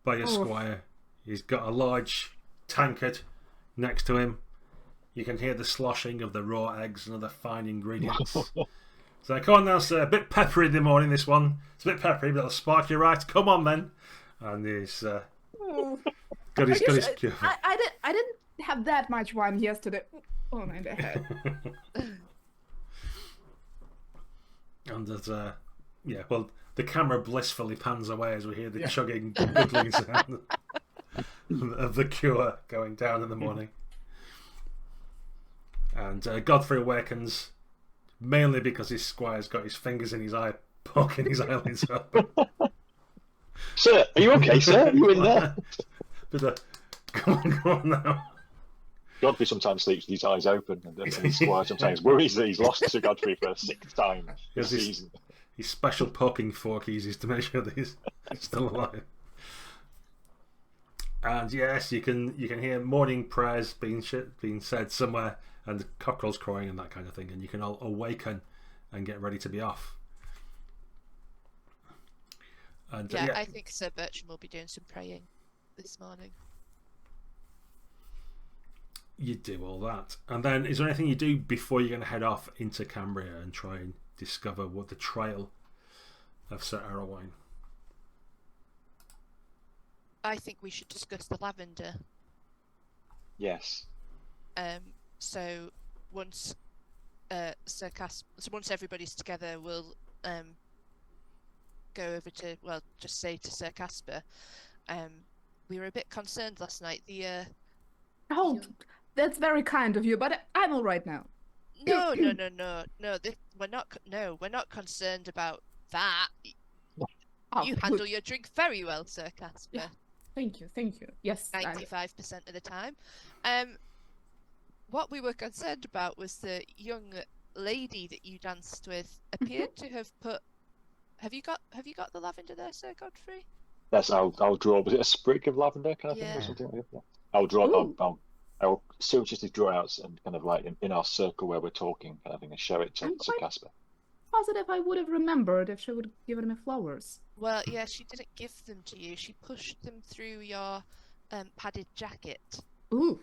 by your squire. He's got a large tankard next to him. You can hear the sloshing of the raw eggs and other fine ingredients. So come on now, sir. A bit peppery in the morning, this one. It's a bit peppery, but it'll spark you right. Come on then. And he's got his cure. I didn't have that much wine yesterday. Oh my head. And there's the camera blissfully pans away as we hear the chugging, guggling sound of the cure going down in the morning. And Godfrey awakens mainly because his squire's got his fingers in his eye, poking his eyelids open. Sir, are you okay, sir? Are you in there? Come on now. Godfrey sometimes sleeps with his eyes open, and his squire sometimes worries that he's lost Sir Godfrey for a sixth time this season. His special poking fork he uses to make sure that he's still alive. And yes, you can hear morning prayers being said somewhere, and the cockerels crowing and that kind of thing, and you can all awaken and get ready to be off. And yeah, I think Sir Bertram will be doing some praying this morning. You do all that, and then is there anything you do before you're going to head off into Cambria and try and discover what the trail of Sir Arowine? I think we should discuss the lavender. Yes. So once once everybody's together, we'll go over to just say to Sir Casper, we were a bit concerned last night. That's very kind of you, but I'm all right now. No. We're not concerned about that. You handle your drink very well, Sir Casper. Yeah. Thank you. Yes. 95% of the time. What we were concerned about was the young lady that you danced with appeared to have put. Have you got the lavender there, Sir Godfrey? Yes, I'll draw. Was it a sprig of lavender kind of thing or something like that? I'll draw. I'll surreptitiously draw out and kind of like in our circle where we're talking, kind of thing, and show it to Casper. Positive I would have remembered if she would have given me flowers. Well, yeah, she didn't give them to you. She pushed them through your padded jacket. Ooh.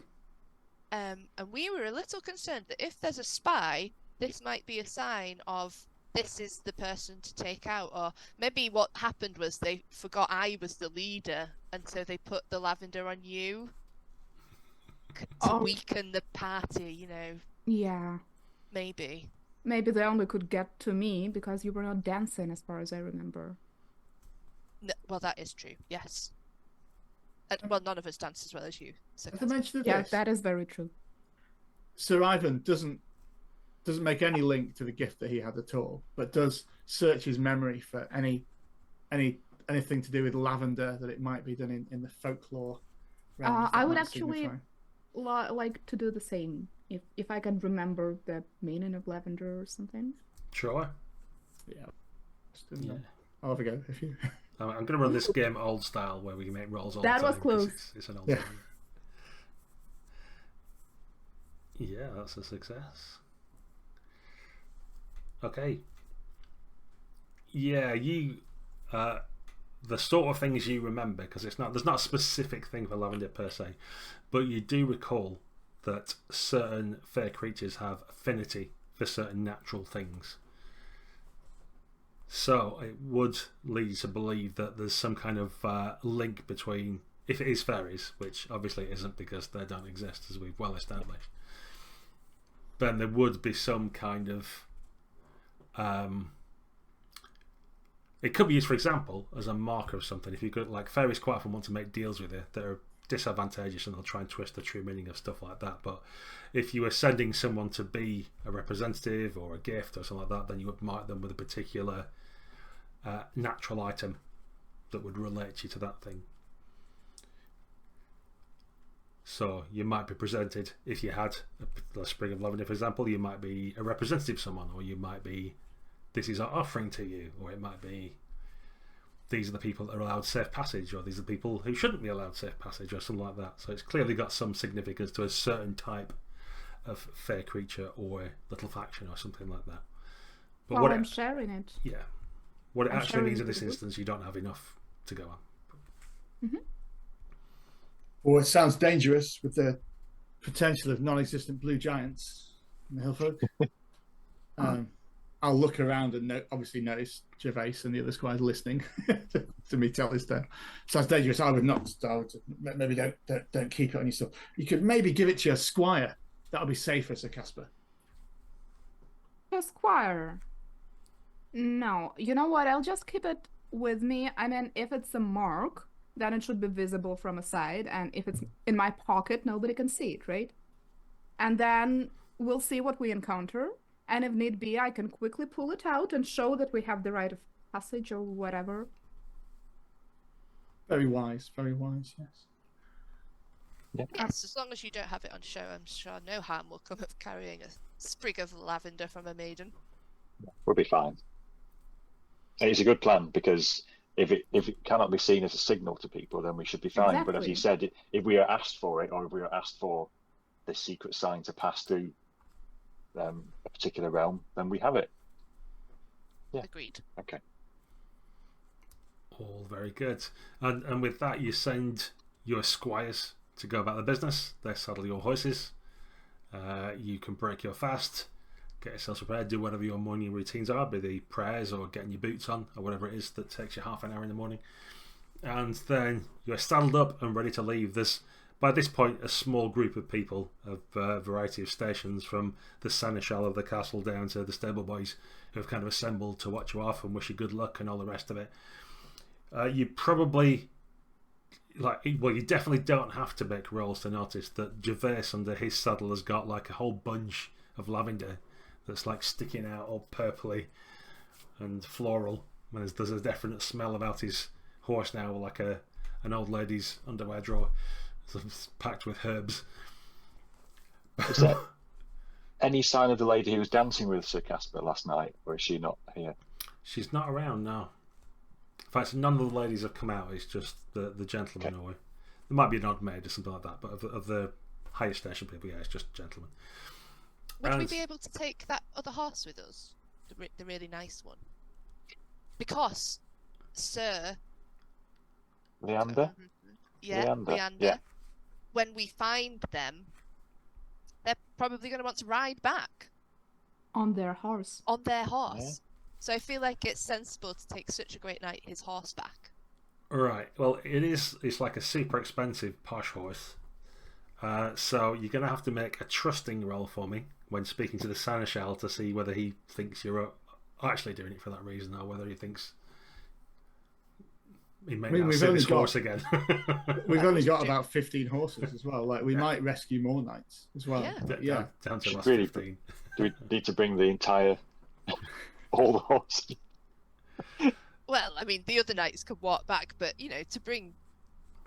And we were a little concerned that if there's a spy, this might be a sign of this is the person to take out. Or maybe what happened was they forgot I was the leader, and so they put the lavender on you to weaken the party, Yeah. Maybe they only could get to me because you were not dancing, as far as I remember. No, well, that is true. Yes. Well, none of us dance as well as you. So As I mentioned yeah, this, that is very true. Sir Ivan doesn't make any link to the gift that he had at all, but does search his memory for anything to do with lavender that it might be done in the folklore. I would actually like to do the same if I can remember the meaning of lavender or something. Sure. Yeah. I'll have a go if you. I'm going to run this game old style where we make rolls all the time. That was close. It's an old game. Yeah, that's a success. Okay. Yeah, you the sort of things you remember, because there's not a specific thing for lavender per se, but you do recall that certain fair creatures have affinity for certain natural things. So it would lead you to believe that there's some kind of link between, if it is fairies, which obviously it isn't because they don't exist, as we've well established, then there would be some kind of it could be used, for example, as a marker of something. If you could, like, fairies quite often want to make deals with you that are disadvantageous, and they'll try and twist the true meaning of stuff like that. But if you were sending someone to be a representative or a gift or something like that, then you would mark them with a particular natural item that would relate you to that thing. So you might be presented, if you had a sprig of lavender, for example, you might be a representative of someone, or you might be, this is our offering to you, or it might be, these are the people that are allowed safe passage, or these are the people who shouldn't be allowed safe passage, or something like that. So it's clearly got some significance to a certain type of fair creature or little faction or something like that. But well, I'm sharing it. Yeah. What it actually means in this instance, you don't have enough to go on. Mm-hmm. Or it sounds dangerous with the potential of non-existent blue giants in the Hillfolk. I'll look around and obviously notice Gervais and the other squires listening to me tell his tale. Sounds dangerous. I would not. Maybe don't keep it on yourself. You could maybe give it to your squire. That'll be safer, Sir Casper. A squire? No. You know what? I'll just keep it with me. I mean, if it's a mark, then it should be visible from a side, and if it's in my pocket, nobody can see it, right? And then we'll see what we encounter, and if need be, I can quickly pull it out and show that we have the rite of passage or whatever. Very wise, yes. Yes, as long as you don't have it on show, I'm sure no harm will come of carrying a sprig of lavender from a maiden. We'll be fine. And it's a good plan, because if it cannot be seen as a signal to people, then we should be fine. Exactly. But as you said, if we are asked for it, or if we are asked for this secret sign to pass through a particular realm, then we have it. Yeah. Agreed. Okay. All very good. And with that, you send your squires to go about the business. They saddle your horses. You can break your fast, get yourselves prepared, do whatever your morning routines are, be they prayers or getting your boots on or whatever it is that takes you half an hour in the morning. And then you're saddled up and ready to leave. There's, by this point, a small group of people of a variety of stations, from the seneschal of the castle down to the stable boys, who have kind of assembled to watch you off and wish you good luck and all the rest of it. You probably, you definitely don't have to make rolls to notice that Gervais under his saddle has got like a whole bunch of lavender that's like sticking out all purpley and floral. And there's a definite smell about his horse now, like an old lady's underwear drawer. It's packed with herbs. Is there any sign of the lady who was dancing with Sir Casper last night, or is she not here? She's not around now. In fact, none of the ladies have come out. It's just the gentlemen. Okay. Or there might be an odd maid or something like that, but of the higher station people, yeah, it's just gentlemen. Would we be able to take that other horse with us? The really nice one? Because, Sir... Leander? Leander. Yeah. When we find them, they're probably going to want to ride back. On their horse. On their horse. Yeah. So I feel like it's sensible to take such a great knight his horse back. Right. Well, it's like a super expensive posh horse. So you're going to have to make a trusting roll for me when speaking to the seneschal to see whether he thinks you're actually doing it for that reason, or whether he thinks he may not see this horse again. We've only got about 15 horses as well. Like, we might rescue more knights as well. Yeah. Down to last Really, 15. do we need to bring the entire... all the horses? Well, I mean, the other knights could walk back, but, to bring...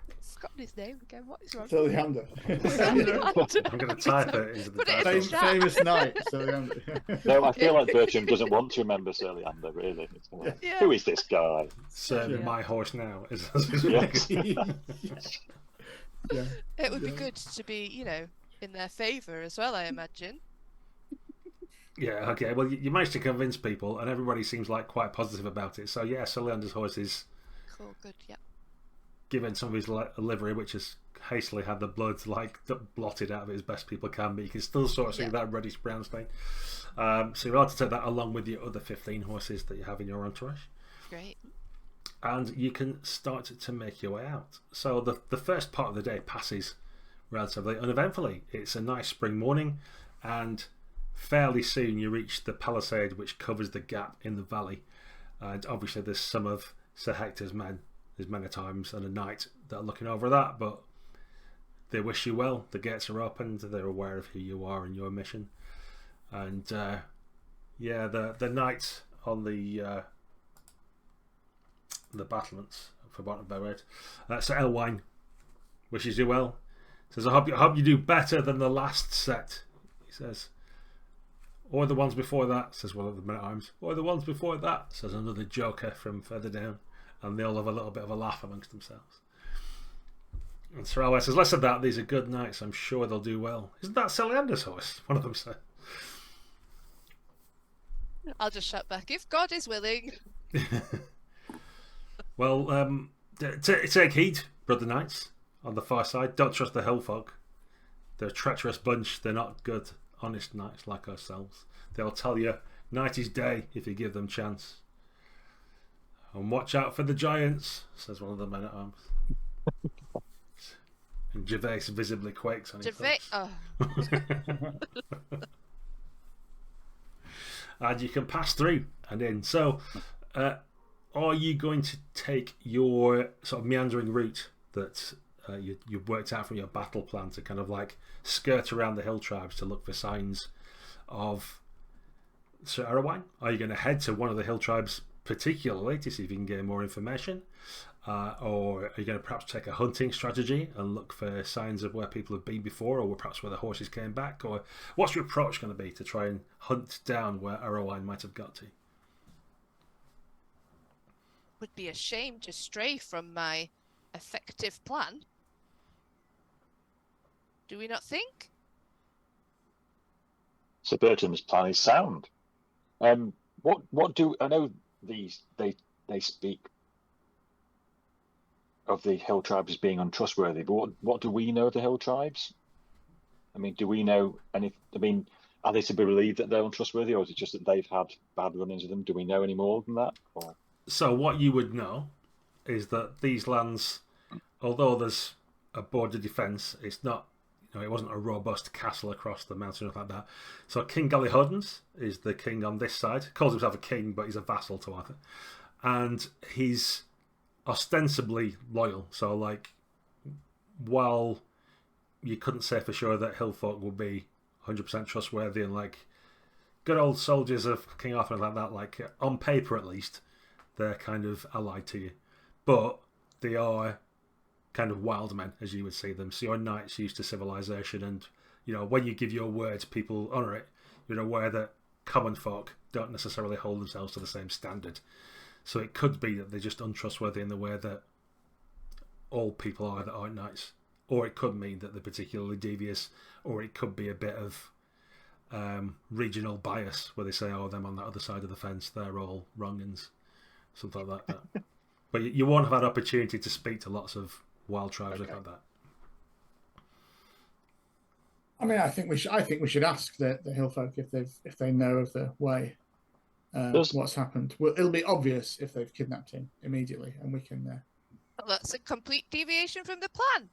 I've forgotten his name again. What is wrong? Leander. I'm going to type it into the Put it in dice. the chat. Famous knight, Leander. No, I feel like Bertram doesn't want to remember Sir Leander, really. It's like, Yeah. who is this guy? Serving Yeah. my horse now. Yes. Yeah. It would be good to be, in their favour as well, I imagine. Yeah, okay. Well, you managed to convince people, and everybody seems like quite positive about it. So yeah, Sir Leander's horse is Cool, good, yeah. given some of his livery, which has hastily had the blood blotted out of it as best people can, but you can still sort of see that reddish brown stain. So you're allowed to take that along with your other 15 horses that you have in your entourage. Great. And you can start to make your way out. So the first part of the day passes relatively uneventfully. It's a nice spring morning, and fairly soon you reach the palisade which covers the gap in the valley. And obviously there's some of Sir Hector's men, his men-at-arms and a knight, that are looking over that, but they wish you well. The gates are opened, they're aware of who you are and your mission. And the knight on the battlements, I've forgotten about it, Sir Elwine, wishes you well. Says, I hope you do better than the last set, he says. Or the ones before that, says one of the men-at-arms. Or the ones before that, says another joker from further down. And they all have a little bit of a laugh amongst themselves. And Sir Elwine says, less of that, these are good knights, I'm sure they'll do well. Isn't that Sir Leander's horse? One of them said. I'll just shout back, if God is willing. Well, take heed, brother knights, on the far side. Don't trust the hill folk. They're a treacherous bunch. They're not good, honest knights like ourselves. They'll tell you night is day if you give them chance. And watch out for the giants, says one of the men-at-arms. And Gervais visibly quakes on his Gervais. thoughts. Oh. And you can pass through and in. So, are you going to take your sort of meandering route that you've worked out from your battle plan to kind of like skirt around the hill tribes to look for signs of Sir Erowine? Are you going to head to one of the hill tribes particularly to see if you can gain more information? Or are you going to perhaps take a hunting strategy and look for signs of where people have been before, or perhaps where the horses came back? Or what's your approach going to be to try and hunt down where Erowine might have got to? Would be a shame to stray from my effective plan. Do we not think? Sir Bertram's plan is sound. What do I know? These they speak of the hill tribes as being untrustworthy, but what do we know of the hill tribes? I mean, do we know any? I mean, are they to be believed that they're untrustworthy, or is it just that they've had bad run-ins with them? Do we know any more than that? Or? So what you would know is that these lands, although there's a border defence, it's not. It wasn't a robust castle across the mountain or like that. So King Galihodens is the king on this side. He calls himself a king, but he's a vassal to Arthur. And he's ostensibly loyal. So, like, while you couldn't say for sure that hill folk would be 100% trustworthy and, like, good old soldiers of King Arthur and like that, like, on paper at least, they're kind of allied to you. But they are kind of wild men, as you would see them. So your knights used to civilization, and when you give your words, people honour it. You're aware that common folk don't necessarily hold themselves to the same standard. So it could be that they're just untrustworthy in the way that all people are that aren't knights, or it could mean that they're particularly devious, or it could be a bit of regional bias where they say, "Oh, them on that other side of the fence, they're all wrong-uns," something like that. But you won't have had opportunity to speak to lots of wild tribes like that. I mean, I think we should ask the hill folk if they know of the way, what's happened. Well, it'll be obvious if they've kidnapped him immediately, and we can. Well, that's a complete deviation from the plan.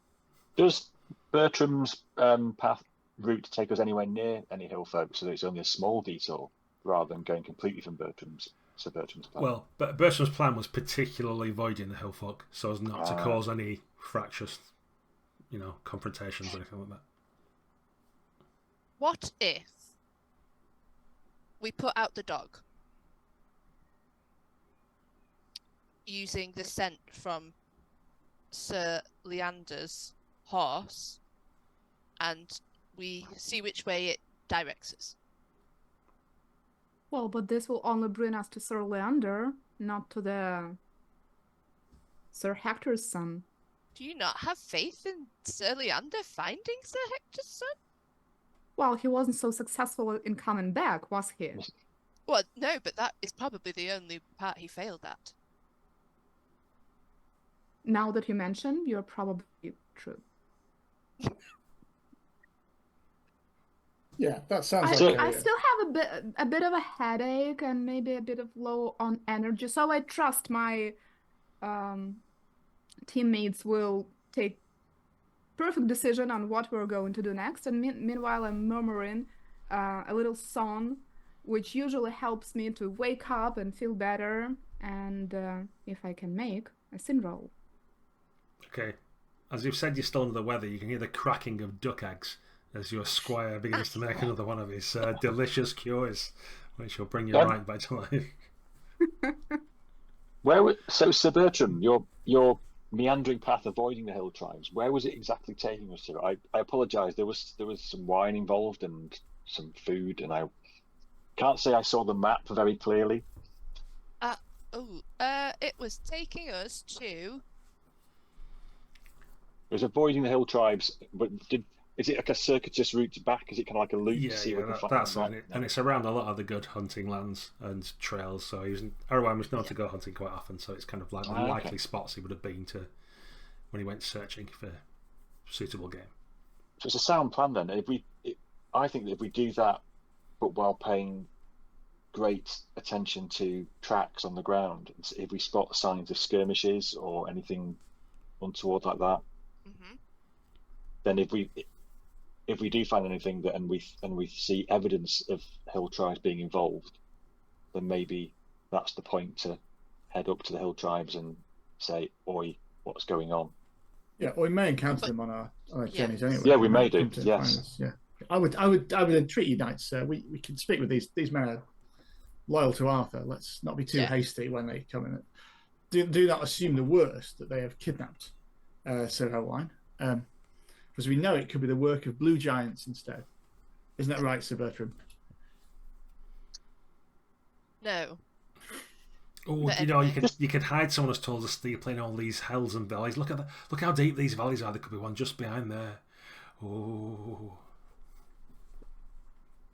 Does Bertram's route take us anywhere near any hill folk, so that it's only a small detour rather than going completely from Sir Bertram's plan? Well, but Bertram's plan was particularly avoiding the hill folk so as not to cause any fractious, confrontations or anything like that. What if we put out the dog using the scent from Sir Leander's horse, and we see which way it directs us? Well, but this will only bring us to Sir Leander, not to the Sir Hector's son. Do you not have faith in Sir Leander finding Sir Hector's son? Well, he wasn't so successful in coming back, was he? Well, no, but that is probably the only part he failed at. Now that you mention, you're probably true. Yeah, that sounds I still have a bit of a headache and maybe a bit of low on energy, so I trust my teammates will take perfect decision on what we're going to do next. And meanwhile, I'm murmuring a little song, which usually helps me to wake up and feel better. And if I can make a sin roll. Okay, as you've said, you're still under the weather. You can hear the cracking of duck eggs as your squire begins to make another one of his delicious cures, which will bring you right back to life. So Sir Bertram, your meandering path avoiding the hill tribes, where was it exactly taking us to? I apologise. There was some wine involved and some food, and I can't say I saw the map very clearly. It was taking us to. It was avoiding the hill tribes, but is it like a circuitous route back? Is it kind of like a loop to see what we can find? And it's around a lot of the good hunting lands and trails. So Erowine was known to go hunting quite often, so it's kind of like the likely spots he would have been to when he went searching for suitable game. So it's a sound plan then. I think that if we do that, but while paying great attention to tracks on the ground, if we spot signs of skirmishes or anything untoward like that, then if we do find anything that and we see evidence of hill tribes being involved, then maybe that's the point to head up to the hill tribes and say, "Oi, what's going on?" Yeah, or we may encounter them on our journeys anyway. Yeah, we may do. Yes. I would entreat you, knights. We can speak with these men are loyal to Arthur. Let's not be too hasty when they come in. Do not assume the worst, that they have kidnapped Sir Owain, because we know it could be the work of blue giants instead. Isn't that right, Sir Bertram? No. Oh, But you know, anyway. you could hide someone as tall as steeple in all these hills and valleys. Look how deep these valleys are. There could be one just behind there. Oh.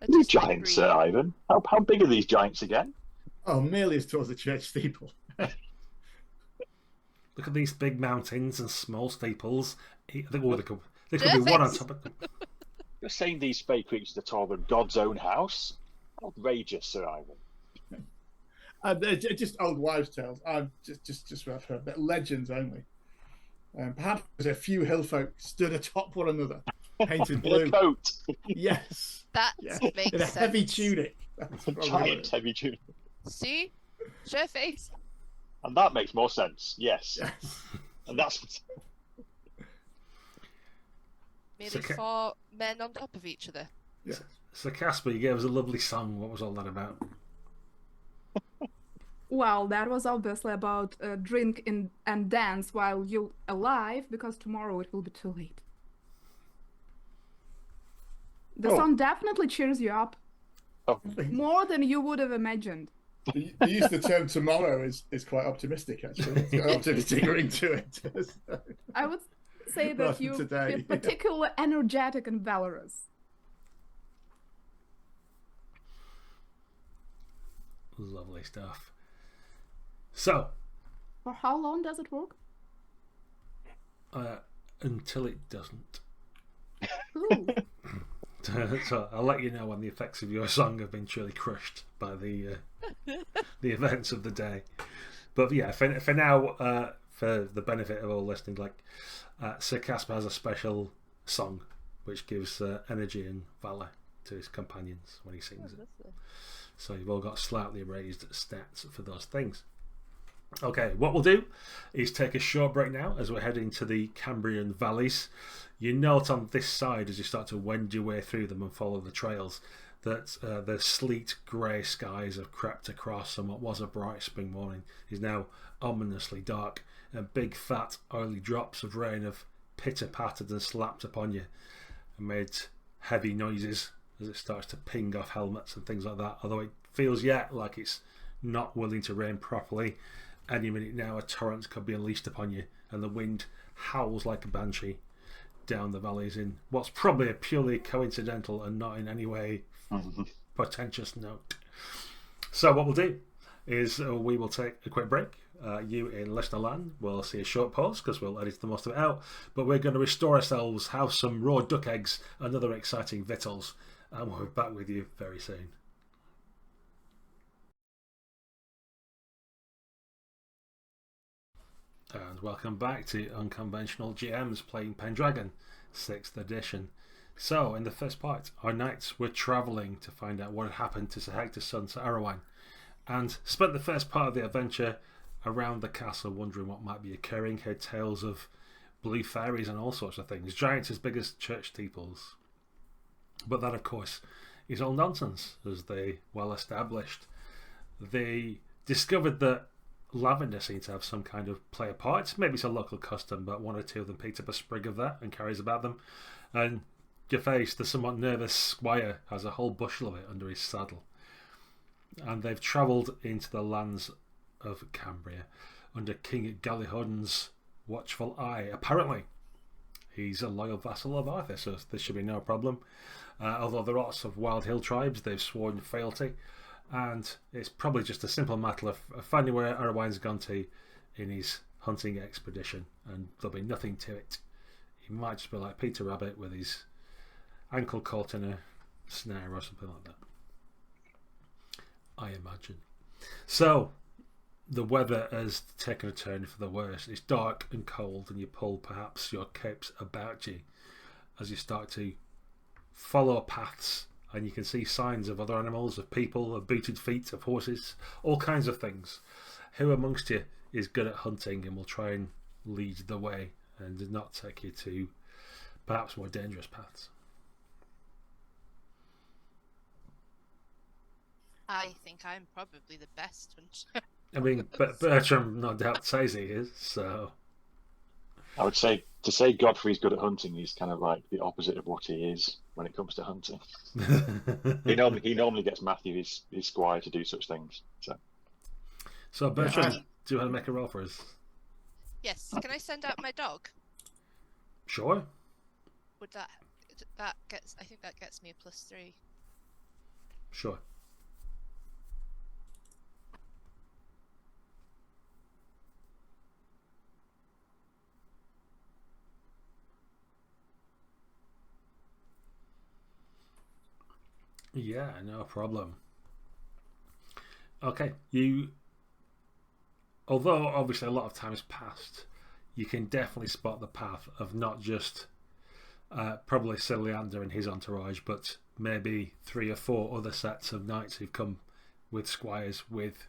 These giants, Sir Ivan. How big are these giants again? Oh, merely as tall as the church steeple. Look at these big mountains and small steeples. There could be one on top of them. You're saying these spade creatures are taller than God's own house? Outrageous, Sir Ivan. Just old wives' tales. Just what I've heard, but legends only. Perhaps a few hill folk stood atop one another, painted blue. In a coat. Yes. That makes in a sense. heavy tunic. Giant heavy tunic. See? Show your face. And that makes more sense. Yes. And that's Merely 4 men on top of each other. Yes. So Casper, you gave us a lovely song. What was all that about? Well, that was obviously about drink and dance while you're alive, because tomorrow it will be too late. The song definitely cheers you up. Oh. More than you would have imagined. The use of the term tomorrow is quite optimistic, actually. It's got an optimistic ring to it. I would say that you feel particularly energetic and valorous. Lovely stuff. So, for how long does it work? Until it doesn't. Ooh. So I'll let you know when the effects of your song have been truly crushed by the events of the day. But yeah, for now, for the benefit of all listening, Sir Casper has a special song which gives energy and valour to his companions when he sings it. So you've all got slightly raised stats for those things. Okay, what we'll do is take a short break now as we're heading to the Cambrian valleys. You note on this side, as you start to wend your way through them and follow the trails, that the sleet grey skies have crept across, and what was a bright spring morning is now ominously dark, and big fat oily drops of rain have pitter-pattered and slapped upon you and made heavy noises as it starts to ping off helmets and things like that, although it feels yet like it's not willing to rain properly. Any minute now a torrent could be unleashed upon you, and the wind howls like a banshee down the valleys in what's probably a purely coincidental and not in any way portentous note. So what we'll do is we will take a quick break. You in listener land will see a short pause because we'll edit the most of it out, but we're going to restore ourselves, have some raw duck eggs and other exciting victuals, and we'll be back with you very soon. And welcome back to Unconventional GMs playing Pendragon 6th edition. So in the first part, our knights were travelling to find out what had happened to Sir Hector's son Sir Owain, and spent the first part of the adventure around the castle wondering what might be occurring. Heard tales of blue fairies and all sorts of things, giants as big as church steeples. But that of course is all nonsense, as they well established. They discovered that lavender seems to have some kind of play a part. Maybe it's a local custom, but one or two of them picked up a sprig of that and carries about them. And Gervais, the somewhat nervous squire, has a whole bushel of it under his saddle. And they've travelled into the lands of Cambria under King Galihud's watchful eye. Apparently, he's a loyal vassal of Arthur, so this should be no problem. Although there are lots of wild hill tribes, they've sworn fealty. And it's probably just a simple matter of finding where Owain's gone to in his hunting expedition, and there'll be nothing to it. He might just be like Peter Rabbit with his ankle caught in a snare or something like that, I imagine. So the weather has taken a turn for the worse. It's dark and cold, and you pull perhaps your capes about you as you start to follow paths. And you can see signs of other animals, of people, of booted feet, of horses, all kinds of things. Who amongst you is good at hunting and will try and lead the way and not take you to perhaps more dangerous paths? I think I'm probably the best hunter. I mean, Bertram no doubt says he is, so... I would say to say Godfrey's good at hunting is kind of like the opposite of what he is when it comes to hunting. He normally gets Matthew, his squire, to do such things. So Bertram, do you want to make a roll for us? Yes. Can I send out my dog? Sure. Would that gets? I think that gets me a +3. Sure. Yeah, no problem. Okay, although obviously a lot of time has passed, you can definitely spot the path of not just probably Ciliander and his entourage, but maybe 3 or 4 other sets of knights who've come with squires with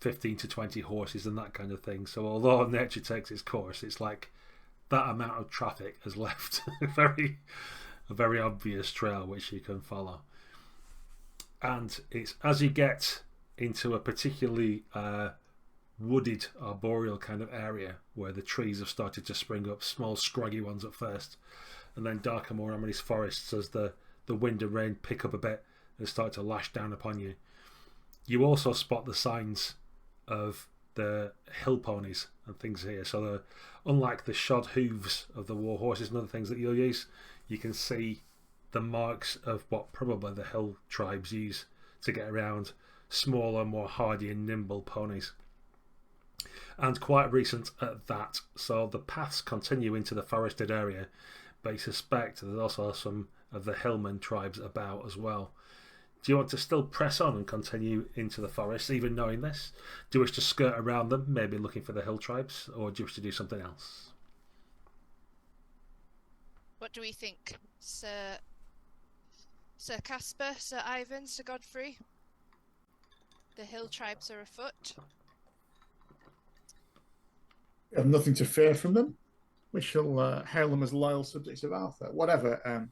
15 to 20 horses and that kind of thing. So although nature takes its course, it's like that amount of traffic has left a very obvious trail which you can follow. And it's as you get into a particularly wooded arboreal kind of area where the trees have started to spring up, small scraggy ones at first, and then darker, more ominous forests as the wind and rain pick up a bit and start to lash down upon you. You also spot the signs of the hill ponies and things here. So unlike the shod hooves of the war horses and other things that you'll use, you can see the marks of what probably the hill tribes use to get around, smaller, more hardy and nimble ponies. And quite recent at that. So the paths continue into the forested area, but you suspect there's also some of the hillman tribes about as well. Do you want to still press on and continue into the forest, even knowing this? Do you wish to skirt around them, maybe looking for the hill tribes, or do you wish to do something else? What do we think, Sir Casper, Sir Ivan, Sir Godfrey? The hill tribes are afoot. We have nothing to fear from them. We shall hail them as loyal subjects of Arthur. Whatever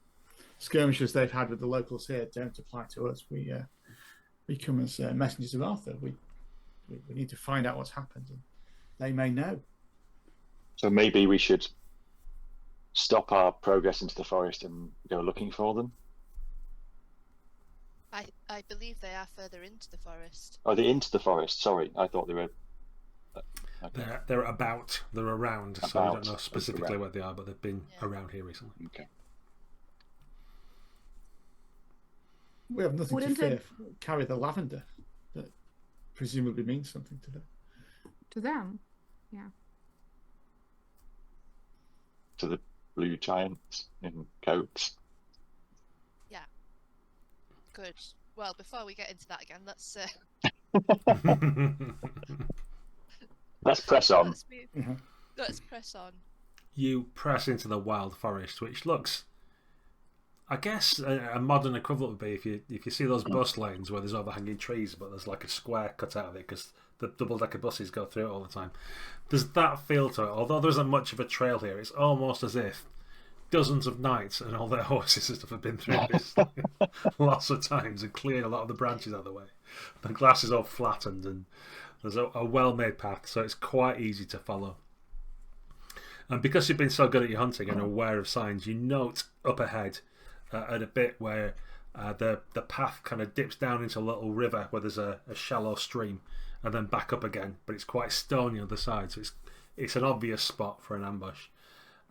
skirmishes they've had with the locals here don't apply to us. We come as messengers of Arthur. We need to find out what's happened, and they may know. So maybe we should stop our progress into the forest and go looking for them. I believe they are further into the forest. Oh, they're into the forest. Sorry, I thought they were. Okay. They're around. So I don't know specifically where they are, but they've been around here recently. Okay. We have nothing to fear. Carry the lavender. That presumably means something to them. To them, yeah. To the blue giants in coats. Yeah. Good. Well, before we get into that again, let's let's press on. Let's press on. You press into the wild forest, which looks, I guess, a modern equivalent would be if you see those bus lanes where there's overhanging trees, but there's like a square cut out of it because the double-decker buses go through it all the time. There's that feel to it. Although there isn't much of a trail here, it's almost as if dozens of knights and all their horses and stuff have been through this lots of times and cleared a lot of the branches out of the way. The grass is all flattened and there's a well-made path, so it's quite easy to follow. And because you've been so good at your hunting and aware of signs, you note up ahead at a bit where the path kind of dips down into a little river where there's a shallow stream and then back up again, but it's quite stony on the side, so it's an obvious spot for an ambush.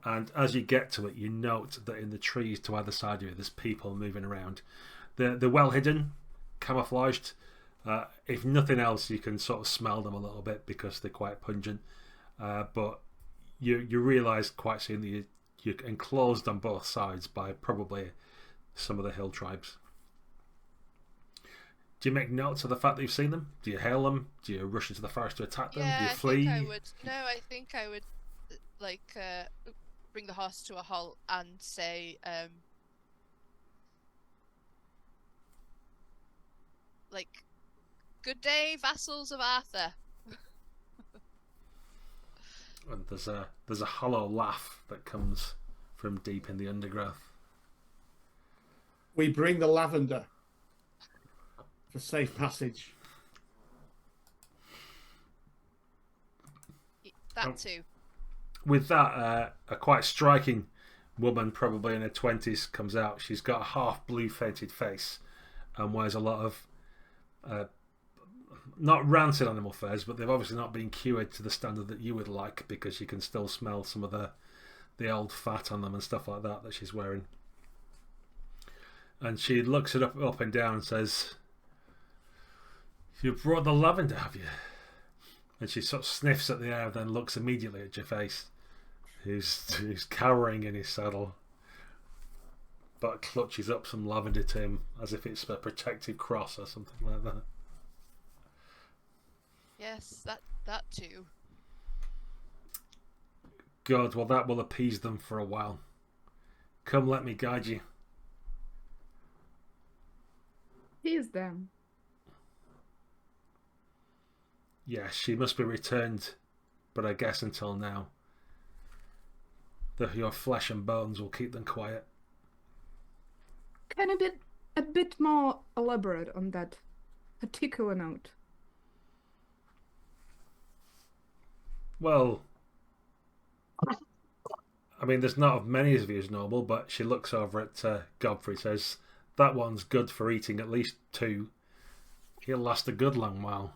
And as you get to it, you note that in the trees to either side of you, there's people moving around. They're well hidden, camouflaged. If nothing else, you can sort of smell them a little bit because they're quite pungent. But you realise quite soon that you're enclosed on both sides by probably some of the hill tribes. Do you make notes of the fact that you've seen them? Do you hail them? Do you rush into the forest to attack them? Yeah, Do you flee? I think I would bring the horse to a halt and say, good day, vassals of Arthur. And there's a hollow laugh that comes from deep in the undergrowth. We bring the lavender for safe passage. That too. With that, a quite striking woman, probably in her 20s, comes out. She's got a half blue-fainted face and wears a lot of not rancid animal furs, but they've obviously not been cured to the standard that you would like, because you can still smell some of the old fat on them and stuff like that she's wearing. And she looks it up and down and says, "You brought the lavender, have you?" And she sort of sniffs at the air, then looks immediately at your face, who's cowering in his saddle, but clutches up some lavender to him as if it's a protective cross or something like that. Yes, that too. God, well, that will appease them for a while. Come, let me guide you. He's them. Yes, she must be returned, but I guess until now, your flesh and bones will keep them quiet. Can you be a bit more elaborate on that particular note? Well, I mean, there's not many of you as normal, but she looks over at Godfrey, says, "That one's good for eating at least 2. He'll last a good long while."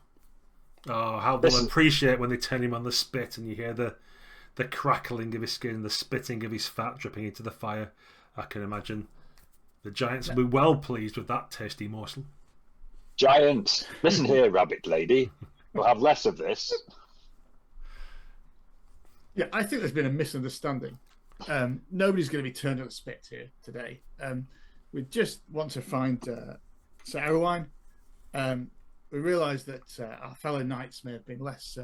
Oh, how they'll appreciate when they turn him on the spit and you hear the crackling of his skin and the spitting of his fat dripping into the fire. I can imagine the giants will be well pleased with that tasty morsel. Giant, listen here, rabbit lady. We'll have less of this. Yeah, I think there's been a misunderstanding. Nobody's going to be turned on the spit here today. We just want to find Sir Erowine. We realise that our fellow knights may have been less,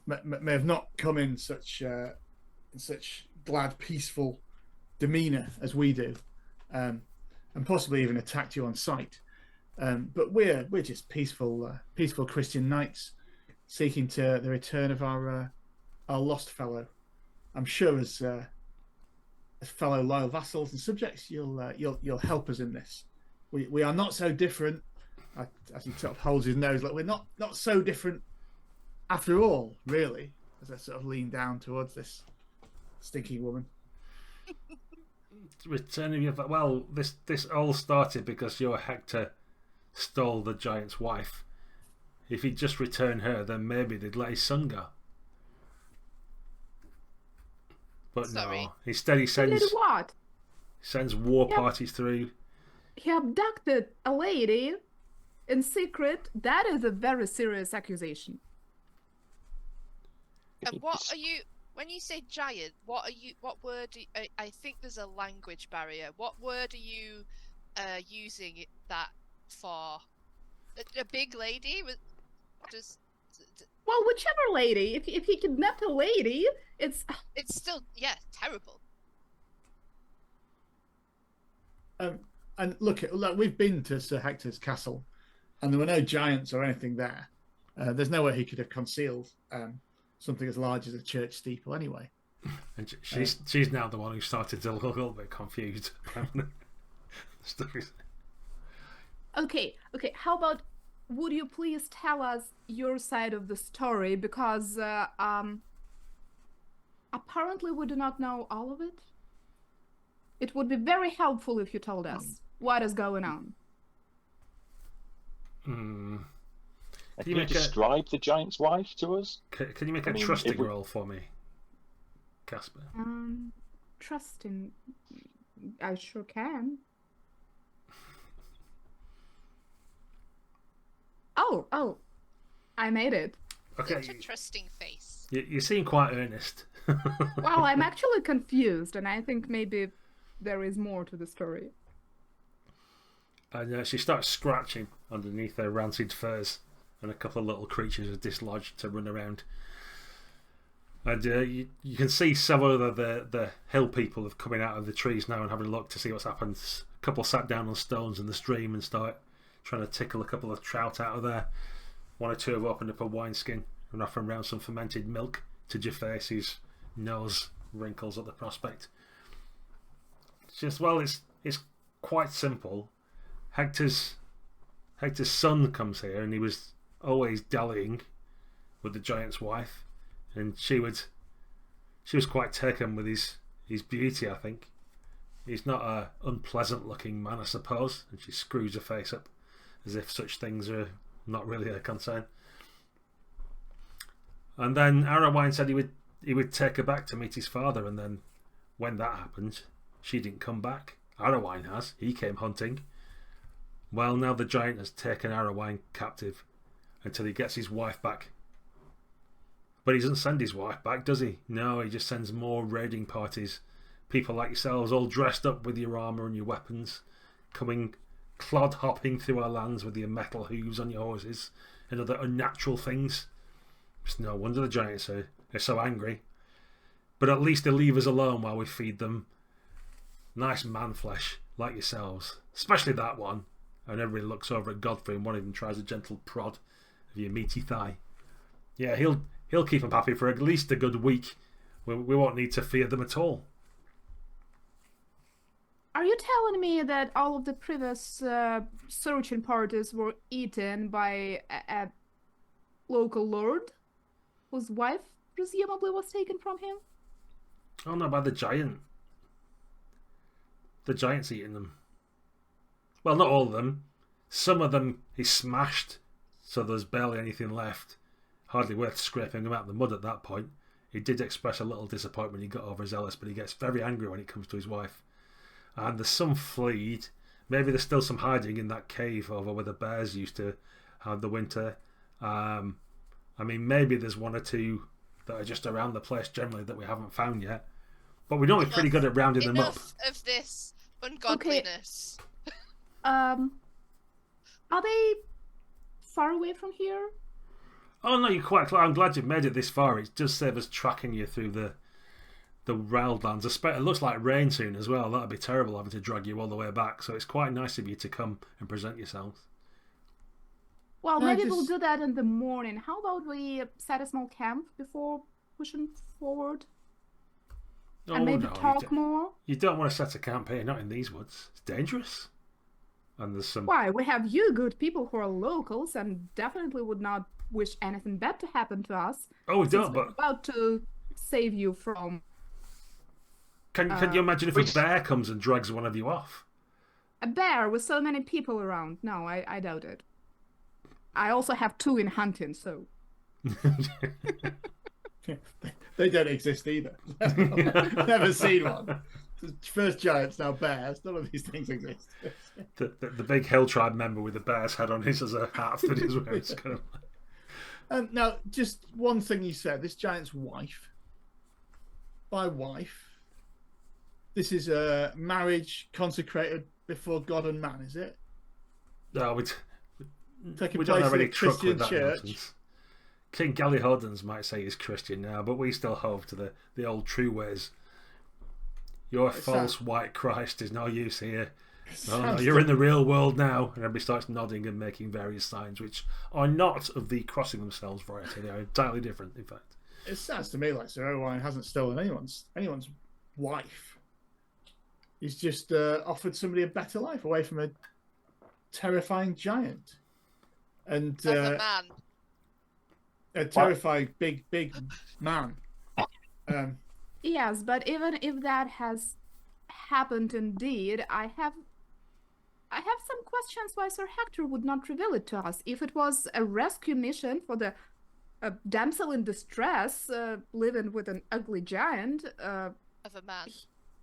may have not come in such glad, peaceful demeanour as we do, and possibly even attacked you on sight. But we're just peaceful Christian knights seeking the return of our lost fellow. I'm sure as fellow loyal vassals and subjects, you'll help us in this. We are not so different. As he sort of holds his nose, like we're not so different after all, really. As I sort of lean down towards this stinking woman. Returning you, well, this all started because your Hector stole the giant's wife. If he'd just returned her, then maybe they'd let his son go. But Sorry. no, instead he He did what? sends war Yep. parties through. He abducted a lady in secret. That is a very serious accusation. And what are you? When you say giant, what word? I think there's a language barrier. What word are you using that for? A big lady? Well, whichever lady. If he kidnapped a lady, it's still, yeah, terrible. And look, we've been to Sir Hector's castle, and there were no giants or anything there. There's nowhere he could have concealed something as large as a church steeple, anyway. And she's now the one who started to look a little bit confused. okay. How about, would you please tell us your side of the story, because apparently we do not know all of it. It would be very helpful if you told us what is going on. Can you describe the giant's wife to us? Can you make a trusting roll for me, Casper? Trusting, I sure can. Oh, I made it. Okay. Such a trusting face. You seem quite earnest. Well, I'm actually confused, and I think maybe there is more to the story. And she starts scratching underneath her rancid furs, and a couple of little creatures are dislodged to run around. And you can see several of the hill people have coming out of the trees now and having a look to see what's happened. A couple sat down on stones in the stream and start trying to tickle a couple of trout out of there. One or two have opened up a wineskin and offering around some fermented milk to Jafface, whose nose wrinkles at the prospect. It's just, well, it's quite simple. Hector's Hector's son comes here, and he was always dallying with the giant's wife, and she was quite taken with his beauty, I think. He's not a unpleasant looking man, I suppose, and she screws her face up as if such things are not really a concern. And then Arrowine said he would take her back to meet his father, and then when that happened, she didn't come back. Arrowine has. He came hunting. Well, now the giant has taken Arrowine captive until he gets his wife back. But he doesn't send his wife back, does he? No, he just sends more raiding parties. People like yourselves, all dressed up with your armour and your weapons, coming clod-hopping through our lands with your metal hooves on your horses and other unnatural things. It's no wonder the giants are so angry. But at least they leave us alone while we feed them nice man flesh like yourselves. Especially that one. And everybody looks over at Godfrey and one of them tries a gentle prod of your meaty thigh. Yeah, he'll keep them happy for at least a good week. We won't need to fear them at all. Are you telling me that all of the previous searching parties were eaten by a local lord whose wife presumably was taken from him? Oh no, by the giant. The giant's eating them. Well, not all of them. Some of them he smashed, so there's barely anything left. Hardly worth scraping him out of the mud at that point. He did express a little disappointment he got overzealous, but he gets very angry when it comes to his wife. And there's some fleed. Maybe there's still some hiding in that cave over where the bears used to have the winter. I mean, maybe there's one or two that are just around the place generally that we haven't found yet. But we're normally pretty good at rounding them up. Enough of this ungodliness. Okay. Are they far away from here? Oh no, you're quite close. I'm glad you've made it this far. It does save us tracking you through the wildlands. It looks like rain soon as well. That'd be terrible having to drag you all the way back. So it's quite nice of you to come and present yourselves. Well, maybe we'll do that in the morning. How about we set a small camp before pushing forward? Oh, and maybe no, talk more? You don't want to set a camp here, not in these woods. It's dangerous. And there's some... Why? We have you good people who are locals and definitely would not wish anything bad to happen to us. Oh, we don't, but... We're about to save you from... Can you imagine if a bear comes and drags one of you off? A bear with so many people around? No, I doubt it. I also have 2 in hunting, so... They don't exist either. Never seen one. First giants, now bears. None of these things exist. The big hill tribe member with the bear's head on his as a hat that he's wearing. Now, just one thing you said. This giant's wife. By wife, this is a marriage consecrated before God and man, is it? No, we Taking don't place have in any a truck Christian with that church. nonsense. King Galihodans might say he's Christian now, but we still hold to the old true ways. Your false white Christ is no use here. No, you're in the real world now. And everybody starts nodding and making various signs, which are not of the crossing themselves variety. They are entirely different, in fact. It sounds to me like Sir Owain hasn't stolen anyone's wife. He's just offered somebody a better life away from a terrifying giant. And Of a man. a terrifying big man. Yes, but even if that has happened indeed, I have some questions why Sir Hector would not reveal it to us. If it was a rescue mission for the damsel in distress living with an ugly giant, Of a man.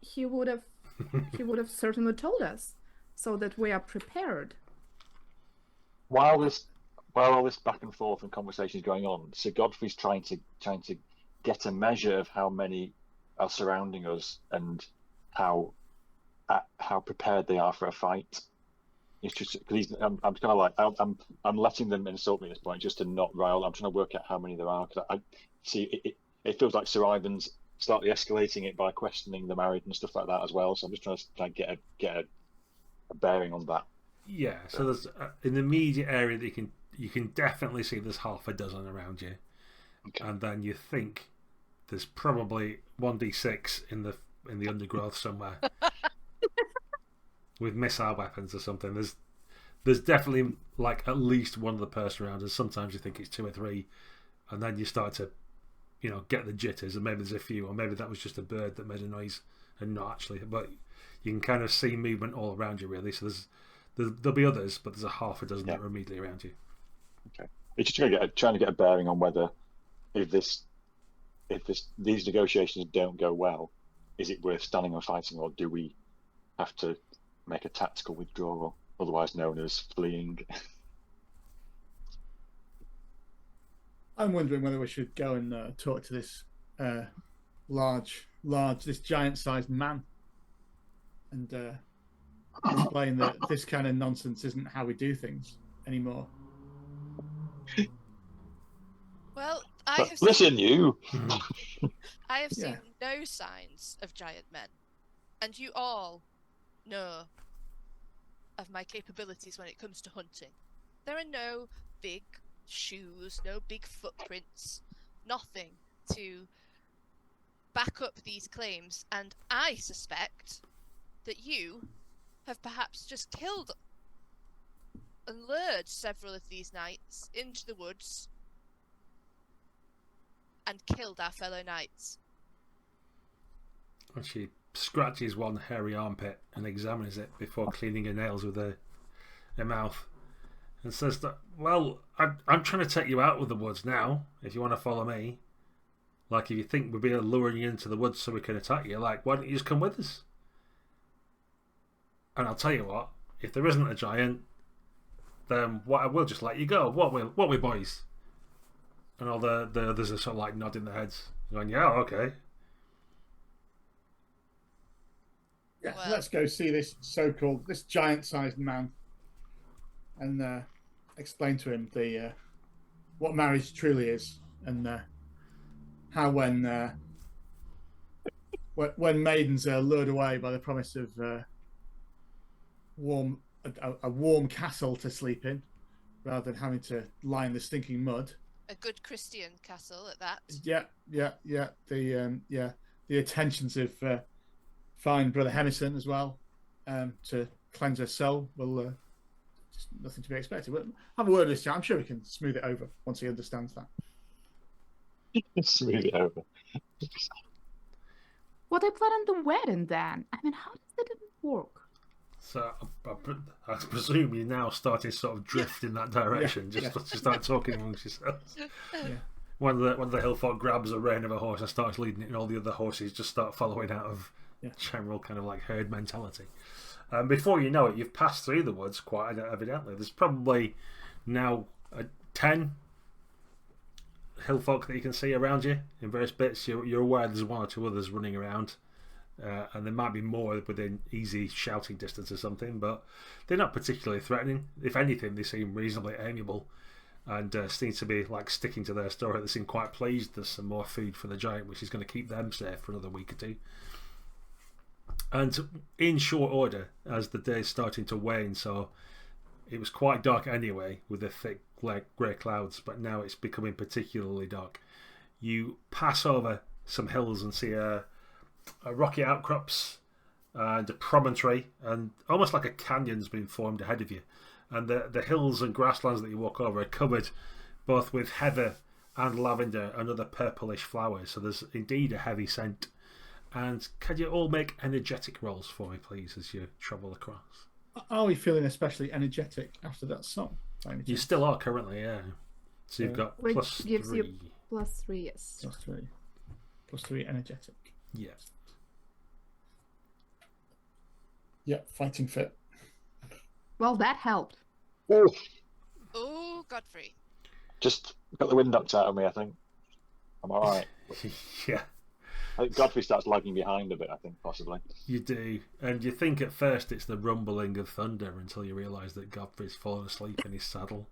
he would have certainly told us so that we are prepared. While all this back and forth and conversation is going on, Sir Godfrey's trying to get a measure of how many are surrounding us and how prepared they are for a fight. It's just because I'm kind of like I'm letting them insult me at this point just to not rile. I'm trying to work out how many there are because I see it feels like Sir Ivan's slightly escalating it by questioning the married and stuff like that as well. So I'm just trying to get a bearing on that. Yeah, so there's in the immediate area that you can definitely see there's half a dozen around you, Okay. and then you think there's probably 1d6 in the undergrowth somewhere with missile weapons or something. there's definitely like at least one other person around, and sometimes you think it's 2 or 3, and then you start to, get the jitters, and maybe there's a few, or maybe that was just a bird that made a noise and not actually. But you can kind of see movement all around you, really. So there'll be others, but there's a half a dozen that are immediately around you. Okay, it's just trying to get a bearing on whether if these negotiations don't go well, is it worth standing and fighting, or do we have to make a tactical withdrawal, otherwise known as fleeing? I'm wondering whether we should go and talk to this this giant-sized man, and explain that this kind of nonsense isn't how we do things anymore. Well, Listen, you. I have seen no signs of giant men, and you all know of my capabilities when it comes to hunting. There are no big shoes, no big footprints, nothing to back up these claims, and I suspect that you have perhaps just killed and lured several of these knights into the woods and killed our fellow knights. And she scratches one hairy armpit and examines it before cleaning her nails with her mouth, and says that, well, I'm trying to take you out of the woods now, if you want to follow me. Like, if you think we'll be luring you into the woods so we can attack you, like, why don't you just come with us? And I'll tell you what, if there isn't a giant, then I will just let you go. What we boys? And all the others are sort of like nodding their heads, going, yeah, okay. Yeah, well, let's go see this this giant-sized man, and explain to him what marriage truly is, and how when maidens are lured away by the promise of a warm castle to sleep in, rather than having to lie in the stinking mud. A good Christian castle at that. Yeah. The attentions of fine Brother Hennison as well, to cleanse her soul. Well, just nothing to be expected. We'll have a word with this chat. I'm sure we can smooth it over once he understands that. Smooth it over. What I plan on the wedding then? I mean, how does that even work? So I presume you're now starting to sort of drift in that direction, just to start talking amongst yourselves. Yeah. One of the hill folk grabs a rein of a horse and starts leading it, and all the other horses just start following out of general kind of like herd mentality. Before you know it, you've passed through the woods quite evidently. There's probably now 10 hill folk that you can see around you in various bits. You're aware there's 1 or 2 others running around. And there might be more within easy shouting distance or something, but they're not particularly threatening. If anything, they seem reasonably amiable, and seem to be like sticking to their story. They seem quite pleased there's some more food for the giant, which is going to keep them safe for another week or 2. And in short order, as the day's starting to wane, so it was quite dark anyway with the thick grey clouds, but now it's becoming particularly dark. You pass over some hills and see a rocky outcrops and a promontory, and almost like a canyon's been formed ahead of you. And the hills and grasslands that you walk over are covered both with heather and lavender and other purplish flowers, so there's indeed a heavy scent. And can you all make energetic rolls for me, please, as you travel across? Are we feeling especially energetic after that song? You still are currently, yeah. So you've got Which plus gives 3. you plus 3, yes. Plus 3 energetic. Yeah. Yeah, fighting fit. Well, that helped. Oh, Godfrey. Just got the wind knocked out of me, I think. I'm all right. Yeah. I think Godfrey starts lagging behind a bit, I think, possibly. You do. And you think at first it's the rumbling of thunder until you realise that Godfrey's fallen asleep in his saddle.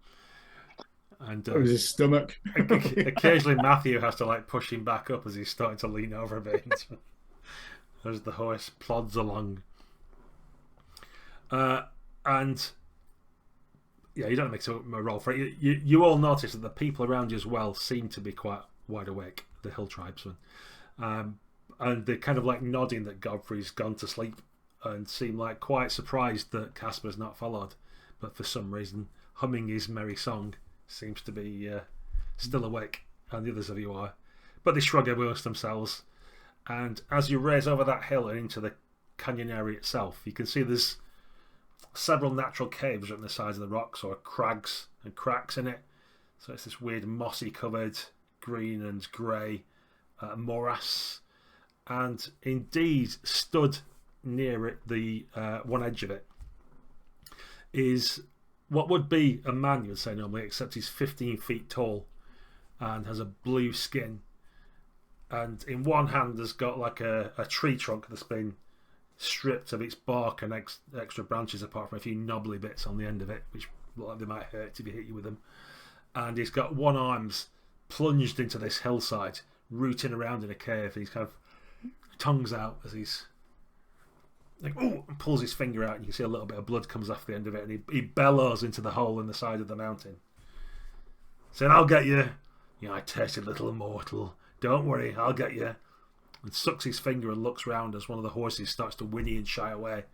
And it was his stomach. Occasionally Matthew has to like push him back up as he's starting to lean over a bit as the horse plods along. And yeah, you don't make a roll for it. You all notice that the people around you as well seem to be quite wide awake, the hill tribesmen. And they're kind of like nodding that Godfrey's gone to sleep and seem like quite surprised that Casper's not followed. but for some reason, humming his merry song seems to be still awake, and the others of you are. But they shrug amongst themselves, and as you race over that hill and into the canyon area itself, you can see there's several natural caves on the sides of the rocks, or crags and cracks in it. So it's this weird mossy covered green and grey morass, and indeed stood near it, the one edge of it, is what would be a man, you would say normally, except he's 15 feet tall and has a blue skin, and in one hand has got like a tree trunk that's been stripped of its bark and extra branches, apart from a few knobbly bits on the end of it, which look like they might hurt if you hit you with them. And he's got one arm's plunged into this hillside, rooting around in a cave. He's kind of tongues out as he's like, ooh, and pulls his finger out, and you can see a little bit of blood comes off the end of it, and he bellows into the hole in the side of the mountain, saying, "I'll get you, you tasted little mortal. Don't worry, I'll get you." And sucks his finger and looks round as one of the horses starts to whinny and shy away.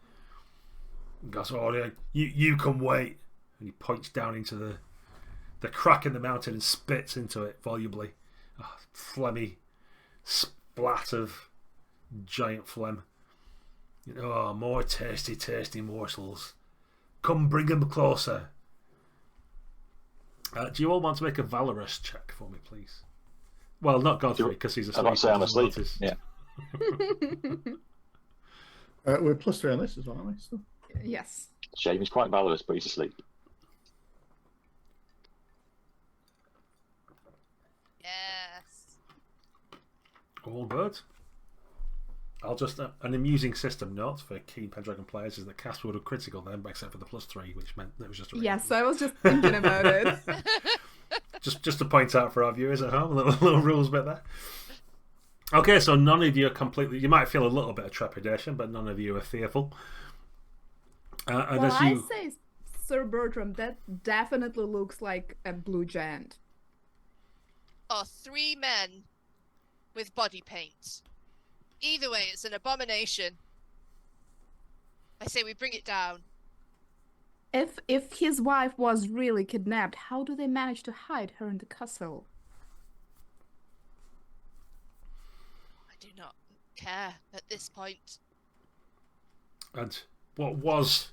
And goes, "Oh, you can wait." And he points down into the crack in the mountain and spits into it volubly. Oh, phlegmy splat of giant phlegm. "Oh, more tasty, tasty morsels. Come, bring them closer." Do you all want to make a valorous check for me, please? Well, not Godfrey, because he's asleep. I'm not saying I'm asleep. Yeah. We're +3 on this as well, aren't we? So. Yes. Shame he's quite valorous, but he's asleep. Yes. All good. I'll just an amusing system note for keen Pendragon players is that cast would have critical then, except for the +3, which meant that it was just a Yes, I was just thinking about it. just to point out for our viewers at home, a little rules bit there. Okay, so none of you are completely. You might feel a little bit of trepidation, but none of you are fearful. And Well, as you, I say, Sir Bertram, that definitely looks like a blue giant. Are 3 men with body paint. Either way, it's an abomination. I say we bring it down. If his wife was really kidnapped, how do they manage to hide her in the castle? I do not care at this point. and what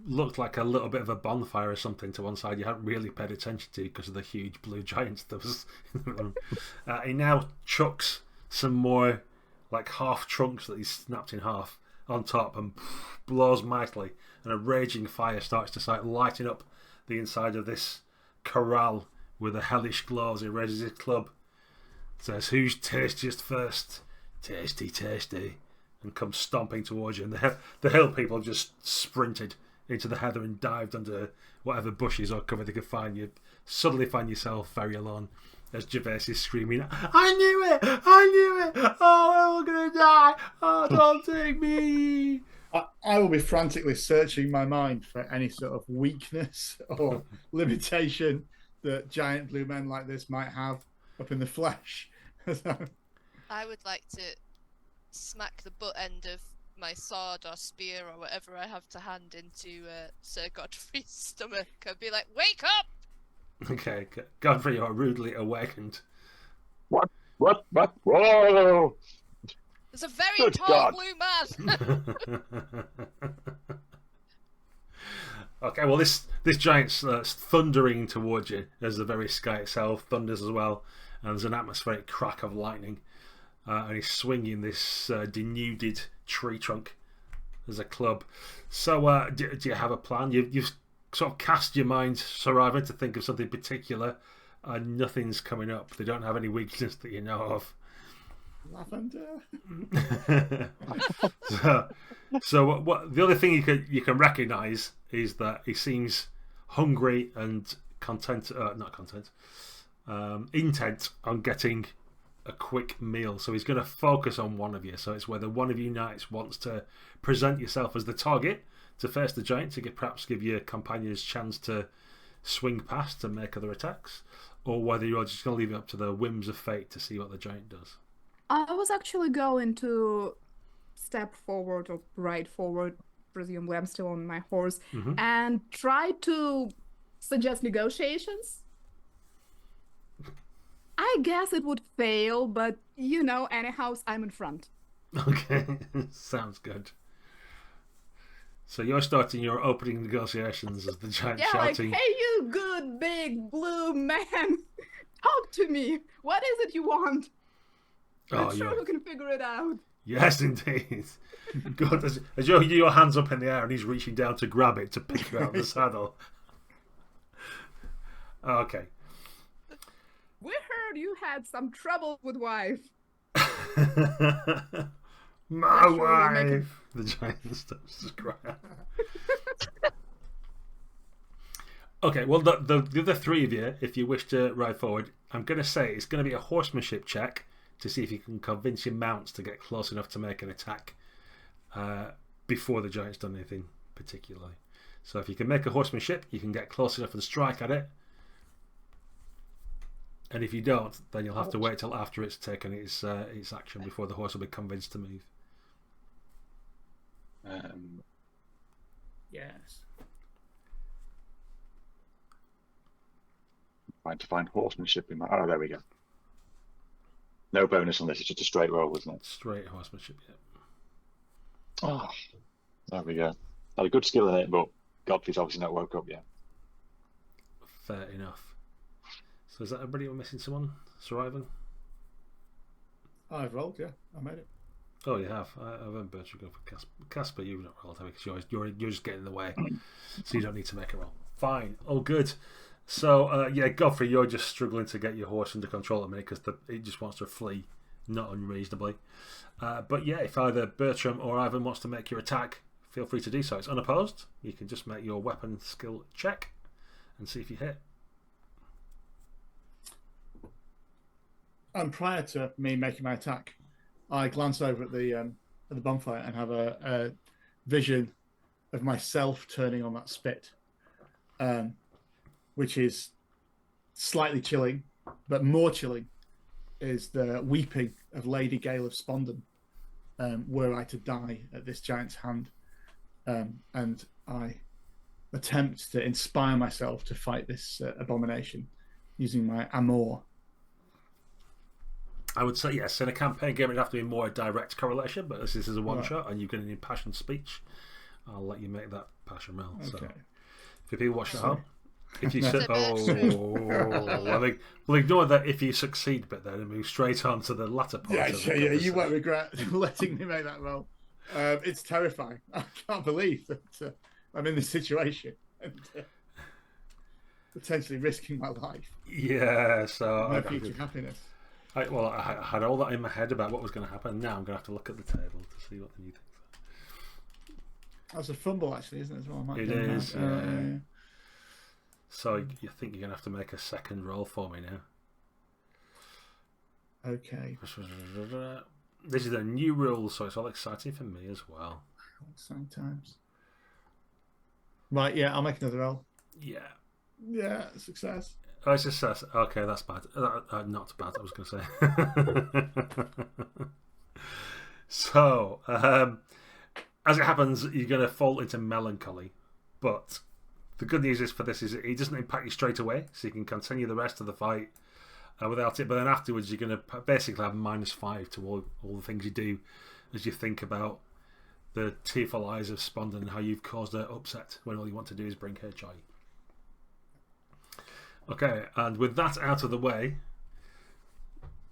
looked like a little bit of a bonfire or something to one side you hadn't really paid attention to because of the huge blue giants that was in the room. He now chucks some more like half trunks that he's snapped in half on top and blows mightily, and a raging fire starts to start lighting up the inside of this corral with a hellish glow as he raises his club. Says, "Who's tastiest first?" "Tasty, tasty," and comes stomping towards you. And the hill people just sprinted into the heather and dived under whatever bushes or cover they could find. You suddenly find yourself very alone as Gervais is screaming, "I knew it! I knew it! Oh, we're all gonna die! Oh, don't take me!" I will be frantically searching my mind for any sort of weakness or limitation that giant blue men like this might have up in the flesh. I would like to smack the butt end of my sword or spear or whatever I have to hand into Sir Godfrey's stomach and be like, "Wake up!" Okay, Godfrey, you are rudely awakened. What? Whoa! There's a very Good tall God. blue man. Okay, well this giant's thundering towards you as the very sky itself thunders as well, and there's an atmospheric crack of lightning, and he's swinging this denuded tree trunk as a club. So do you have a plan? You've sort of cast your mind, Sir Ivan, to think of something particular, and nothing's coming up. They don't have any weakness that you know of. Lavender. So what the other thing you can recognise is that he seems hungry and intent on getting a quick meal. So he's going to focus on one of you. So it's whether one of you knights wants to present yourself as the target to face the giant to perhaps give your companions a chance to swing past and make other attacks, or whether you're just going to leave it up to the whims of fate to see what the giant does. I was actually going to step forward or ride forward presumably I'm still on my horse, Mm-hmm. and try to suggest negotiations. I guess it would fail, but anyhow, I'm in front. Okay, sounds good. So you're starting your opening negotiations as the giant shouting. Like, hey, you good big blue man, talk to me. What is it you want? I'm sure we can figure it out. Yes, indeed. Good. As your hands up in the air and he's reaching down to grab it to pick you out of the saddle. Okay. We heard you had some trouble with wife. My wife. The giant starts to cry. Okay, well, the other three of you, if you wish to ride forward, I'm going to say it's going to be a horsemanship check to see if you can convince your mounts to get close enough to make an attack before the giant's done anything particularly. So if you can make a horsemanship, you can get close enough and strike at it. And if you don't, then you'll have to wait till after it's taken its action before the horse will be convinced to move. Yes. Trying to find horsemanship in my... Oh, there we go. No bonus on this, it's just a straight roll, isn't it? Straight horsemanship, yeah. Oh, there we go. Had a good skill in it, but Godfrey's obviously not woke up yet. Fair enough. So is that everybody? We're missing someone? Sir Ivan? I've rolled, yeah. I made it. Oh, you have. I've had Bertram go for Casper. Casper, you've not rolled, have you? Because you're just getting in the way. So you don't need to make a roll. Fine. Oh, good. So, yeah, Godfrey, you're just struggling to get your horse under control at the minute because it just wants to flee, not unreasonably. But yeah, if either Bertram or Ivan wants to make your attack, feel free to do so. It's unopposed. You can just make your weapon skill check and see if you hit. And prior to me making my attack, I glance over at the bonfire and have a vision of myself turning on that spit, which is slightly chilling, but more chilling is the weeping of Lady Gale of Spondon, were I to die at this giant's hand. And I attempt to inspire myself to fight this abomination using my amour. I would say yes. In a campaign game, it'd have to be more a direct correlation, but as this is a one-shot and you get an impassioned speech, I'll let you make that passion roll. Okay. So, for people watching at home, if you we'll ignore that if you succeed, but then move straight on to the latter part. Yeah, you won't regret letting me make that roll. It's terrifying. I can't believe that I'm in this situation and potentially risking my life. Yeah, so My future happiness. I had all that in my head about what was going to happen. Now I'm going to have to look at the table to see what the new things are. That's a fumble, actually, isn't it? Well, it is. Yeah. So you think you're going to have to make a second roll for me now? Okay. This is a new rule, so it's all exciting for me as well. Sometimes. Right, yeah, I'll make another roll. Yeah. Yeah, success. Oh, it's success. Okay, that's bad. Not bad, I was going to say. So, as it happens, you're going to fall into melancholy. But the good news is for this is it doesn't impact you straight away, so you can continue the rest of the fight without it. But then afterwards, you're going to basically have -5 to all the things you do as you think about the tearful eyes of Spondon and how you've caused her upset when all you want to do is bring her joy. Okay, and with that out of the way,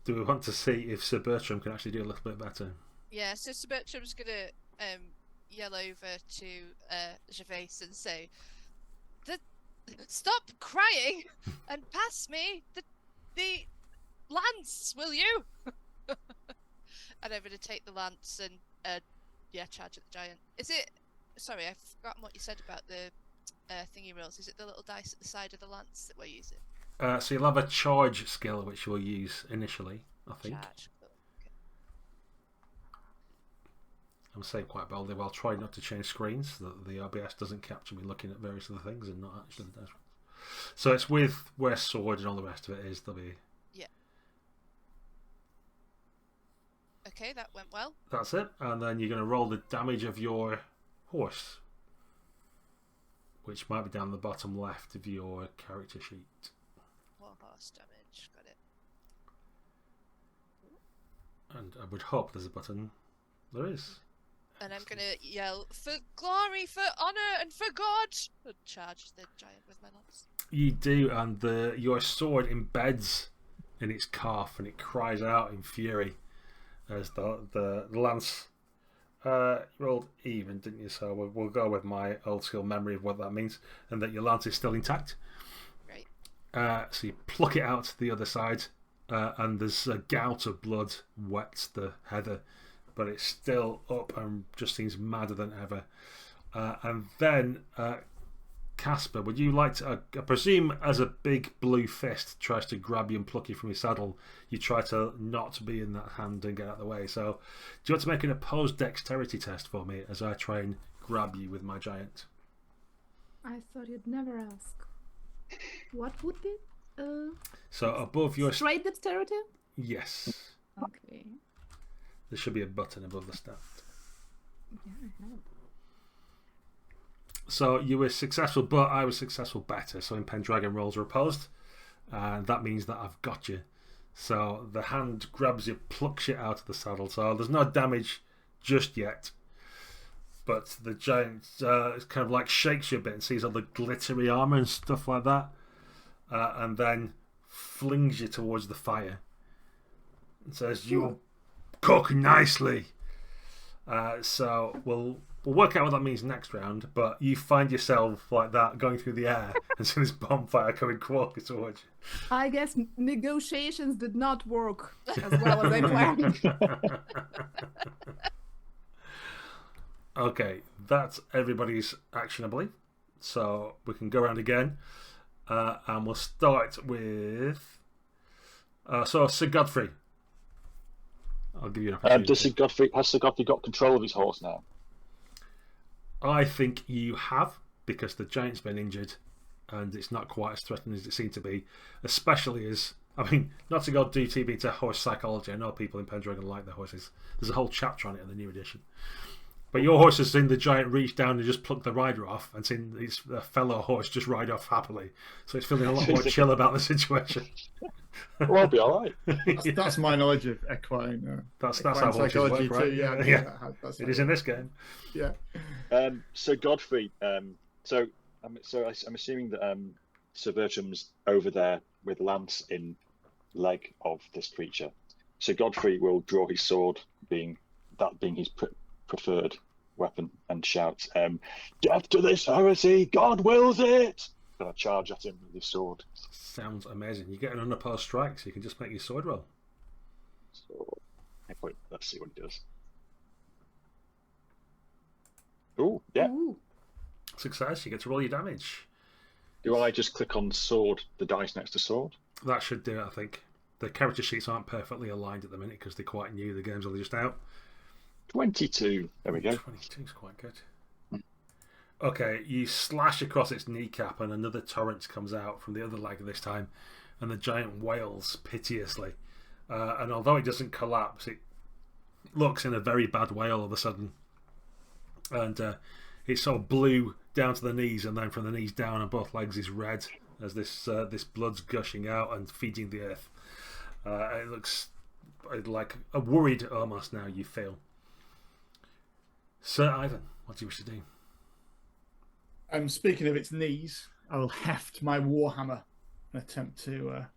do we want to see if Sir Bertram can actually do a little bit better? Yeah, so Sir Bertram's going to yell over to Gervais and say, "Stop crying and pass me the lance, will you?" And I'm going to take the lance and charge at the giant. Is it? Sorry, I've forgotten what you said about the thingy rolls. Is it the little dice at the side of the lance that we're using? So you'll have a charge skill which you'll use initially, I think. Charge. Cool. Okay. I'm saying quite boldly, well, I'll try not to change screens so that the OBS doesn't capture me looking at various other things and not actually the dice rolls. So it's with where sword and all the rest of it is. There'll be. Yeah. Okay, that went well. That's it, and then you're going to roll the damage of your horse, which might be down the bottom left of your character sheet. War horse damage. Got it. And I would hope there's a button. There is. And I'm gonna yell, "For glory, for honor, and for God!" and charge the giant with my lance. You do, and your sword embeds in its calf, and it cries out in fury as the lance. You rolled even, didn't you? So we'll go with my old school memory of what that means, and that your lance is still intact. Right. So you pluck it out to the other side, and there's a gout of blood wets the heather, but it's still up and just seems madder than ever. And then, Casper, would you like to, I presume as a big blue fist tries to grab you and pluck you from your saddle, you try to not be in that hand and get out of the way. So do you want to make an opposed dexterity test for me as I try and grab you with my giant? I thought you'd never ask. What would be? So above your... Straight dexterity? Yes. Okay. There should be a button above the stat. Yeah, I have. So you were successful, but I was successful better. So in Pendragon, rolls are opposed, and that means that I've got you. So the hand grabs you, plucks you out of the saddle. So there's no damage just yet, but the giant kind of like shakes you a bit and sees all the glittery armor and stuff like that, and then flings you towards the fire and says, "You cook nicely." So we'll work out what that means next round, but you find yourself like that going through the air and see this bonfire coming walking towards you. I guess negotiations did not work as well as I planned. Okay, that's everybody's action, I believe. So we can go around again, and we'll start with Sir Godfrey. I'll give you an opportunity. Has Sir Godfrey got control of his horse now? I think you have, because the giant's been injured and it's not quite as threatening as it seemed to be, especially as, I mean, not to go do TB to horse psychology. I know people in Pendragon like their horses. There's a whole chapter on it in the new edition. But your horse has seen the giant reach down and just pluck the rider off, and seen his fellow horse just ride off happily. So it's feeling a lot more chill about the situation. Well, I'll be all right. That's my knowledge of equine. That's equine how horses psychology work, right? too. Yeah, yeah. It is in this game. Yeah. So Godfrey. I'm assuming that Sir Bertram's over there with lance in leg of this creature. So Godfrey will draw his sword, being his preferred weapon, and shout, "Death to this heresy! God wills it!" And I charge at him with his sword. Sounds amazing. You get an unopposed strike, so you can just make your sword roll. So, let's see what he does. Oh, yeah. Ooh. Success. You get to roll your damage. Do I just click on sword, the dice next to sword? That should do it, I think. The character sheets aren't perfectly aligned at the minute because they're quite new. The game's only just out. 22. There we go. 22 is quite good. Okay, you slash across its kneecap and another torrent comes out from the other leg this time, and the giant wails piteously. And although it doesn't collapse, it looks in a very bad way all of a sudden. And it's sort of blue down to the knees, and then from the knees down on both legs is red as this blood's gushing out and feeding the earth. It looks like a worried almost now, you feel. Sir Ivan, what do you wish to do? Speaking of its knees, I will heft my warhammer and attempt to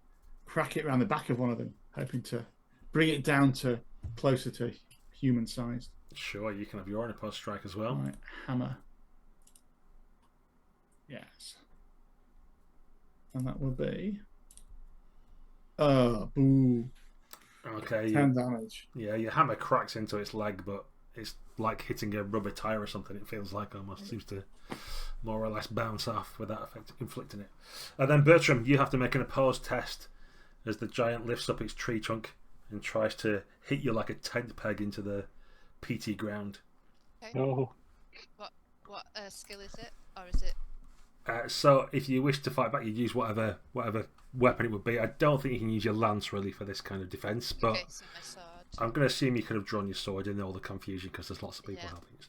crack it around the back of one of them, hoping to bring it down to closer to human sized. Sure, you can have your unopposed strike as well. Right, hammer. Yes. And that will be... Oh, boo. Okay. 10 damage. Yeah, your hammer cracks into its leg, but it's like hitting a rubber tire or something. It feels like almost seems to more or less bounce off without effect inflicting it. And then Bertram, you have to make an opposed test as the giant lifts up its tree trunk and tries to hit you like a tent peg into the peaty ground. Okay. Oh. What skill is it, or is it? So if you wish to fight back, you use whatever weapon it would be. I don't think you can use your lance really for this kind of defense, but Okay, so my sword. I'm going to assume you could have drawn your sword in all the confusion because there's lots of people helping you.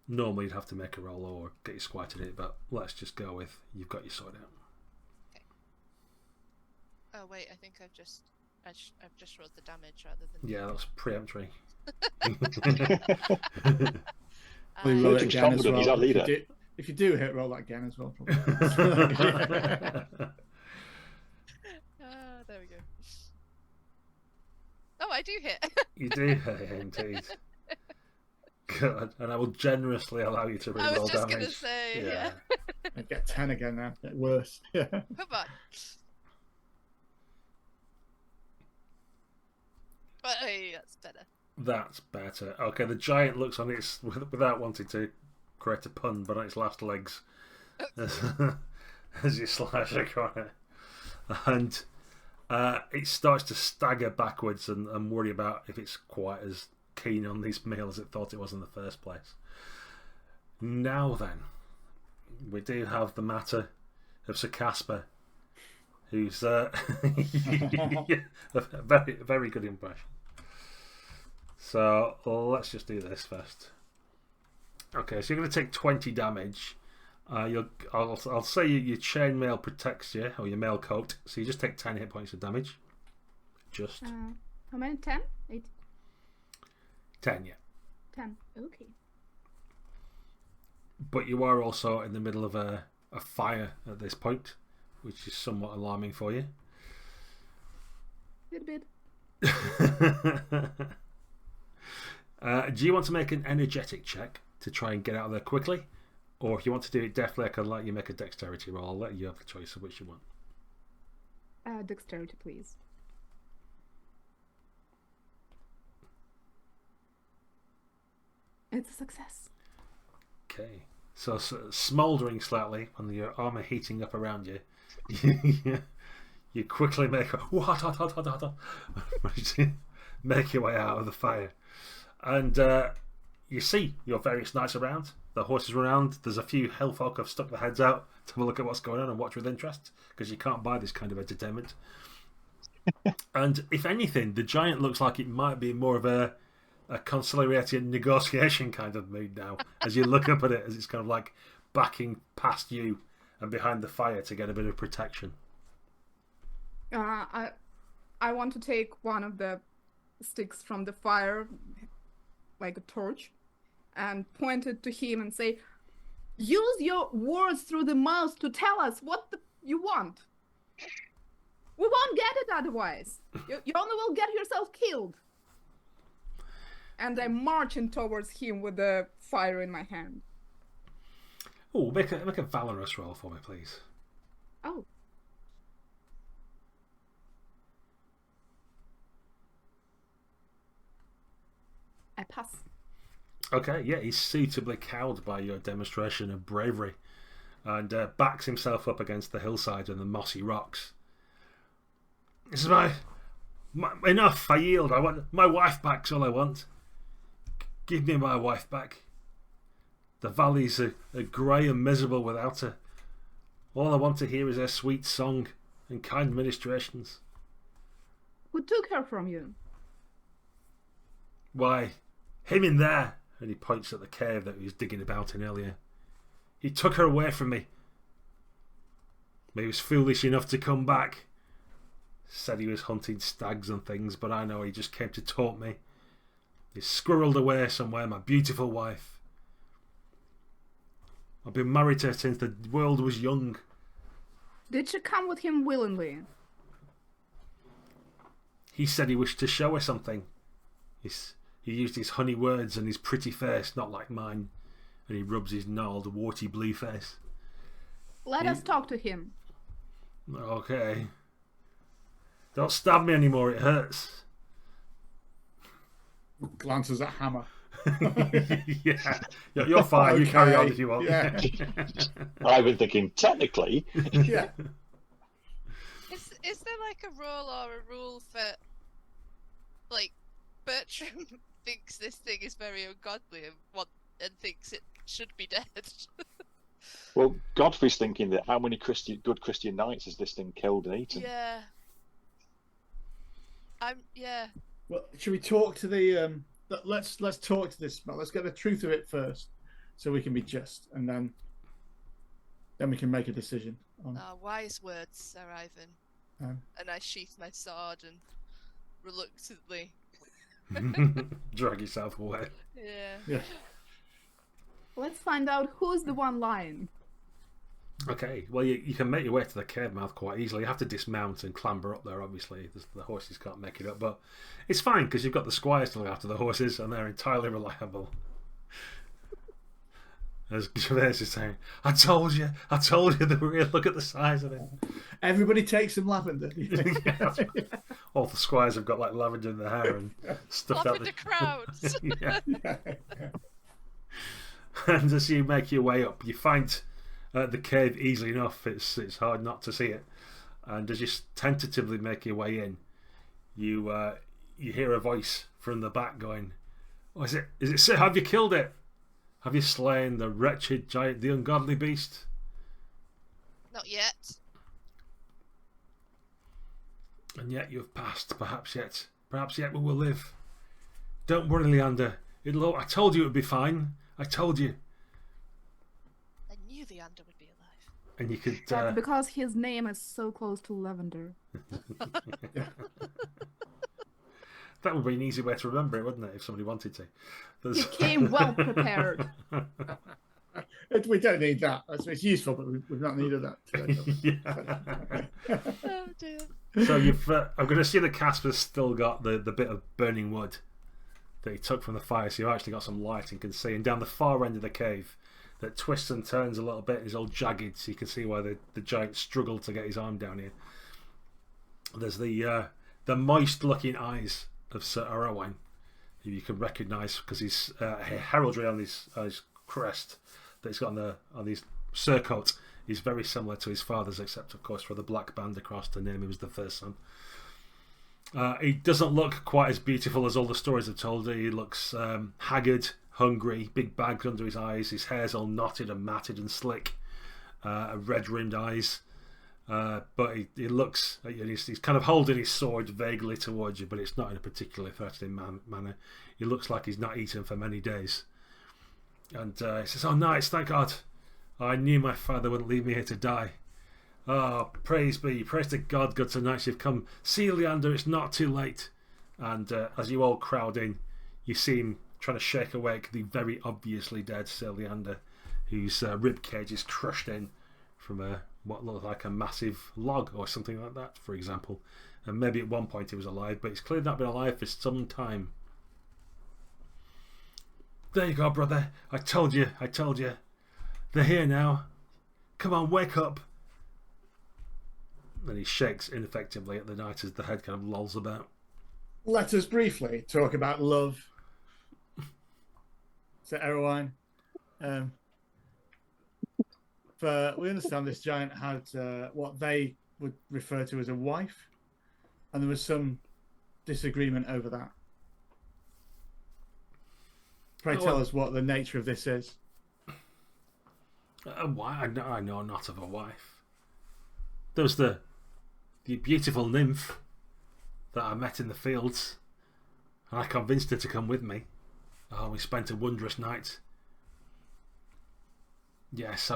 Normally you'd have to make a roll or get your squire to do it, but let's just go with you've got your sword out. Okay. Oh wait, I think I've just rolled the damage rather than. Yeah, that's preemptory. We roll it Bertram's again as confident, he's our well. leader. If you do hit, roll that again as well. Probably. There we go. Oh, I do hit. You do hit, indeed. Good, and I will generously allow you to reroll I damage. was just gonna say, yeah. I get 10 again now. Get worse. Yeah. Come on. But hey, that's better. That's better. Okay, the giant looks on its, without wanting to create a pun, but on its last legs as you slash across it. And it starts to stagger backwards and worry about if it's quite as keen on this meal as it thought it was in the first place. Now then, we do have the matter of Sir Casper, who's a very, very good impression. So let's just do this first. Okay, so you're going to take 20 damage. I'll say your chainmail protects you, or your mail coat, so you just take 10 hit points of damage. Just. How many? 10? 8? 10, yeah. 10. Okay. But you are also in the middle of a fire at this point, which is somewhat alarming for you. Little bit. Do you want to make an energetic check to try and get out of there quickly? Or if you want to do it deftly, I can let you make a dexterity roll. I'll let you have the choice of which you want. Dexterity, please. It's a success. Okay. So smouldering slightly on your armour heating up around you, you quickly make make your way out of the fire. And you see your various knights around. The horses are around. There's a few hillfolk have stuck their heads out to have a look at what's going on and watch with interest, because you can't buy this kind of entertainment. And if anything, the giant looks like it might be more of a conciliatory negotiation kind of mood now, as you look up at it, as it's kind of like backing past you and behind the fire to get a bit of protection. I want to take one of the sticks from the fire, like a torch, and point it to him and say, use your words through the mouth to tell us what you want. We won't get it otherwise. You only will get yourself killed. And I'm marching towards him with the fire in my hand. Oh, make a valorous roll for me, please. Oh. I pass. Okay, yeah, he's suitably cowed by your demonstration of bravery, and backs himself up against the hillside and the mossy rocks. This is my enough. I yield. I want my wife back. That's all I want. Give me my wife back. The valleys are grey and miserable without her. All I want to hear is her sweet song and kind ministrations. Who took her from you? Why, him in there. And he points at the cave that he was digging about in earlier. He took her away from me. But he was foolish enough to come back. Said he was hunting stags and things, but I know he just came to taunt me. He squirreled away somewhere, my beautiful wife. I've been married to her since the world was young. Did she come with him willingly? He said he wished to show her something. He used his honey words and his pretty face, not like mine. And he rubs his gnarled, warty blue face. Let us talk to him. Okay. Don't stab me anymore, it hurts. Glances at Hammer. Yeah, you're fine. Okay. You carry on if you want. Yeah. I've been thinking, technically. Yeah. Is there like a rule or a rule for, like, Bertram thinks this thing is very ungodly and thinks it should be dead? Well, Godfrey's thinking that how many good Christian knights has this thing killed and eaten? Yeah. Yeah. Well, should we talk to the? Let's talk to this. Let's get the truth of it first. so we can be just, and then we can make a decision. Wise words, Sir Ivan. And I sheath my sword and reluctantly drag yourself away. Yeah. Let's find out who's the one lying. Okay, well, you can make your way to the cave mouth quite easily. You have to dismount and clamber up there, obviously. The horses can't make it up, but it's fine because you've got the squires to look after the horses and they're entirely reliable. As Gervais is saying, I told you they were real. Look at the size of it. Everybody takes some lavender. Yeah. All the squires have got like lavender in their hair and stuff out the crowds. Yeah. And as you make your way up, you find the cave easily enough. It's hard not to see it. And as you tentatively make your way in, you hear a voice from the back going, "Oh, is it Sir? Have you killed it? Have you slain the wretched giant, the ungodly beast?" Not yet. And yet you have passed. Perhaps yet we will live. Don't worry, Leander. I told you it would be fine. I told you. I knew Leander would be alive. And you could. That's because his name is so close to lavender. That would be an easy way to remember it, wouldn't it, if somebody wanted to? You came well prepared. We don't need that. It's useful, but we've not needed that today. Oh dear. So I'm going to see the Casper's still got the bit of burning wood that he took from the fire, so you've actually got some light and can see. And down the far end of the cave, that twists and turns a little bit, is all jagged, so you can see why the giant struggled to get his arm down here. There's the moist-looking eyes of Sir Arowine, who you can recognise because his heraldry on his crest that he's got on his surcoat is very similar to his father's, except of course for the black band across to name him as the first son. He doesn't look quite as beautiful as all the stories have told. He looks haggard, hungry, big bags under his eyes. His hair's all knotted and matted and slick, red-rimmed eyes. But he looks, he's kind of holding his sword vaguely towards you, but it's not in a particularly threatening manner. He looks like he's not eaten for many days. And he says, "Oh, knights, thank God. I knew my father wouldn't leave me here to die. Oh, praise to God, good Sir Knights, you've come. See, Leander, it's not too late." And as you all crowd in, you see him trying to shake awake the very obviously dead Sir Leander, whose rib cage is crushed in from what looked like a massive log or something like that, for example. And maybe at one point he was alive, but he's clearly not been alive for some time. "There you go, brother. I told you. They're here now. Come on, wake up." Then he shakes ineffectively at the knight as the head kind of lolls about. Let us briefly talk about love, Sir Erowine. We understand this giant had what they would refer to as a wife, and there was some disagreement over that. Pray tell us what the nature of this is. I know not of a wife. There was the beautiful nymph that I met in the fields, and I convinced her to come with me. Oh, we spent a wondrous night. Yes,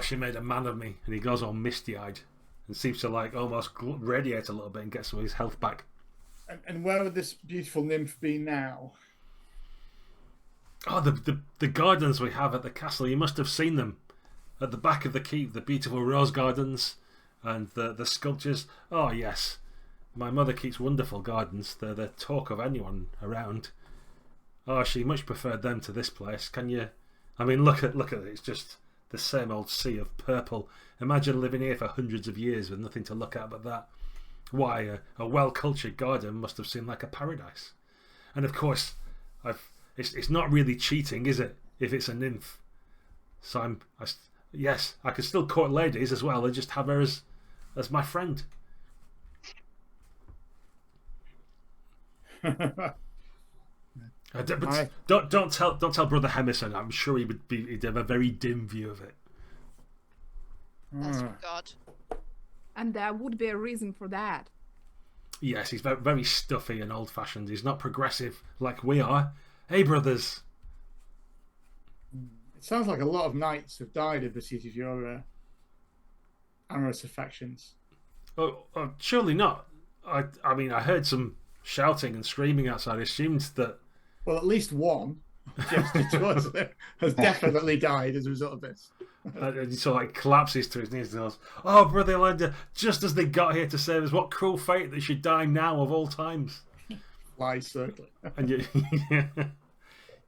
she made a man of me. And he goes all misty-eyed and seems to like almost radiate a little bit and get some of his health back. And where would this beautiful nymph be now? Oh, the gardens we have at the castle, you must have seen them. At the back of the keep, the beautiful rose gardens and the sculptures. Oh, yes. My mother keeps wonderful gardens. They're the talk of anyone around. Oh, she much preferred them to this place. Can you... I mean, look at it. It's just the same old sea of purple. Imagine living here for hundreds of years with nothing to look at but that. Why, a well-cultured garden must have seemed like a paradise. And of course, it's not really cheating, is it, if it's a nymph? So yes, I could still court ladies as well and just have her as my friend. Don't tell Brother Hemison. I'm sure he'd have a very dim view of it. That's for God. And there would be a reason for that. Yes, he's very, very stuffy and old-fashioned. He's not progressive like we are. Hey, brothers. sounds like a lot of knights have died in the siege of your amorous affections. Oh, surely not. I mean, I heard some shouting and screaming outside. I assumed that. Well, at least one gestured towards them has definitely died as a result of this. And he sort of like collapses to his knees and goes, "Oh, brother Elijah, just as they got here to save us, what cruel fate that should die now of all times." Flies circling. And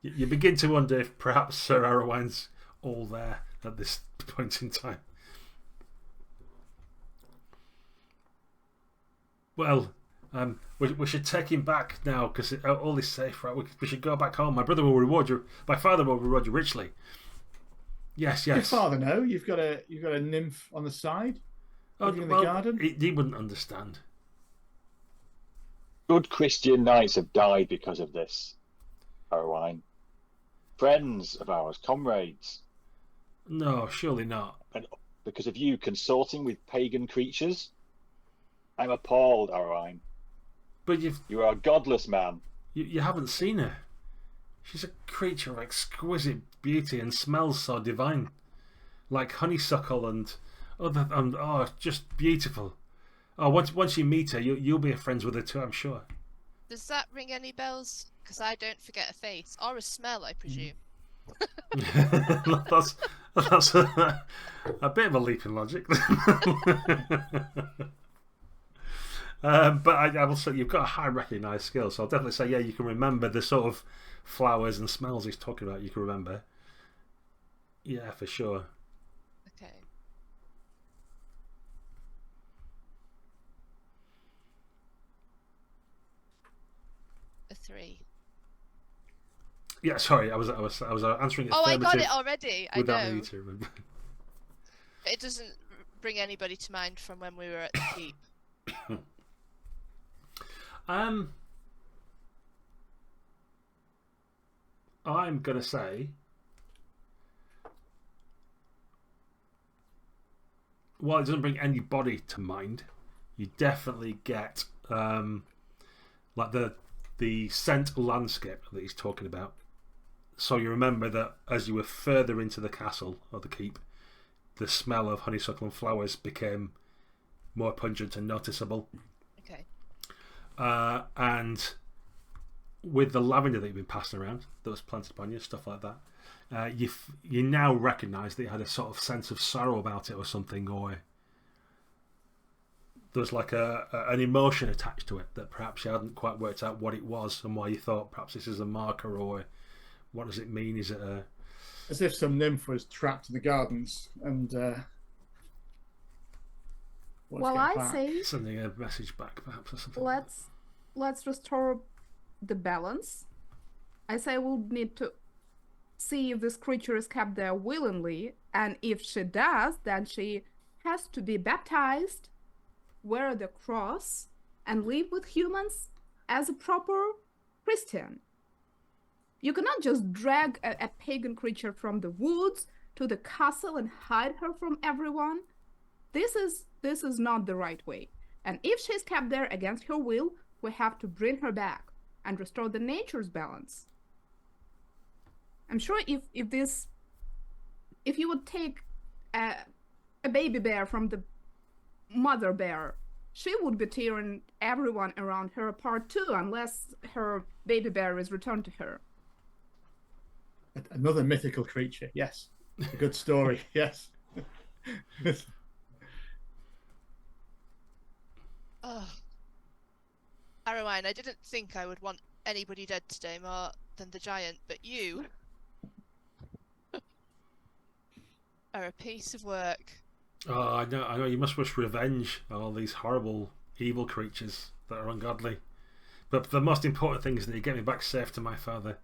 you begin to wonder if perhaps Sir Arawine's all there at this point in time. Well, we should take him back now because all is safe, right? We should go back home. My brother will reward you. My father will reward you richly. Yes. Your father, no? You've got a nymph on the side, living in the garden. He wouldn't understand. Good Christian knights have died because of this, Arowine. Friends of ours, comrades. No, surely not. And because of you consorting with pagan creatures, I'm appalled, Arowine. But you are a godless man. You haven't seen her. She's a creature of exquisite beauty and smells so divine, like honeysuckle and just beautiful. Oh, once you meet her, you'll be friends with her too, I'm sure. Does that ring any bells? Because I don't forget a face or a smell, I presume. that's a bit of a leap in logic. But I will say you've got a high recognised skill, so I'll definitely say you can remember the sort of flowers and smells he's talking about. You can remember, yeah, for sure. Okay. A 3. Yeah, sorry, I was answering. Oh, I got it already. I know. You to remember. It doesn't bring anybody to mind from when we were at the keep. I'm gonna say, while it doesn't bring anybody to mind, you definitely get like the scent landscape that he's talking about. So you remember that as you were further into the castle or the keep, the smell of honeysuckle and flowers became more pungent and noticeable. Okay. And with the lavender that you've been passing around that was planted upon you, stuff like that, you now recognise that it had a sort of sense of sorrow about it or something, or there's like an emotion attached to it that perhaps you hadn't quite worked out what it was and why you thought perhaps this is a marker, or what does it mean? Is it a... As if some nymph was trapped in the gardens and well, I say sending a message back perhaps or something. Let's restore the balance. I say we'll need to see if this creature is kept there willingly, and if she does, then she has to be baptized, wear the cross, and live with humans as a proper Christian. You cannot just drag a pagan creature from the woods to the castle and hide her from everyone. This is not the right way. And if she's kept there against her will, we have to bring her back and restore the nature's balance. I'm sure if you would take a baby bear from the mother bear, she would be tearing everyone around her apart too, unless her baby bear is returned to her. Another mythical creature, yes. A good story, yes. Oh, Arowine, I didn't think I would want anybody dead today more than the giant, but you are a piece of work. Oh, I know. You must wish revenge on all these horrible, evil creatures that are ungodly. But the most important thing is that you get me back safe to my father.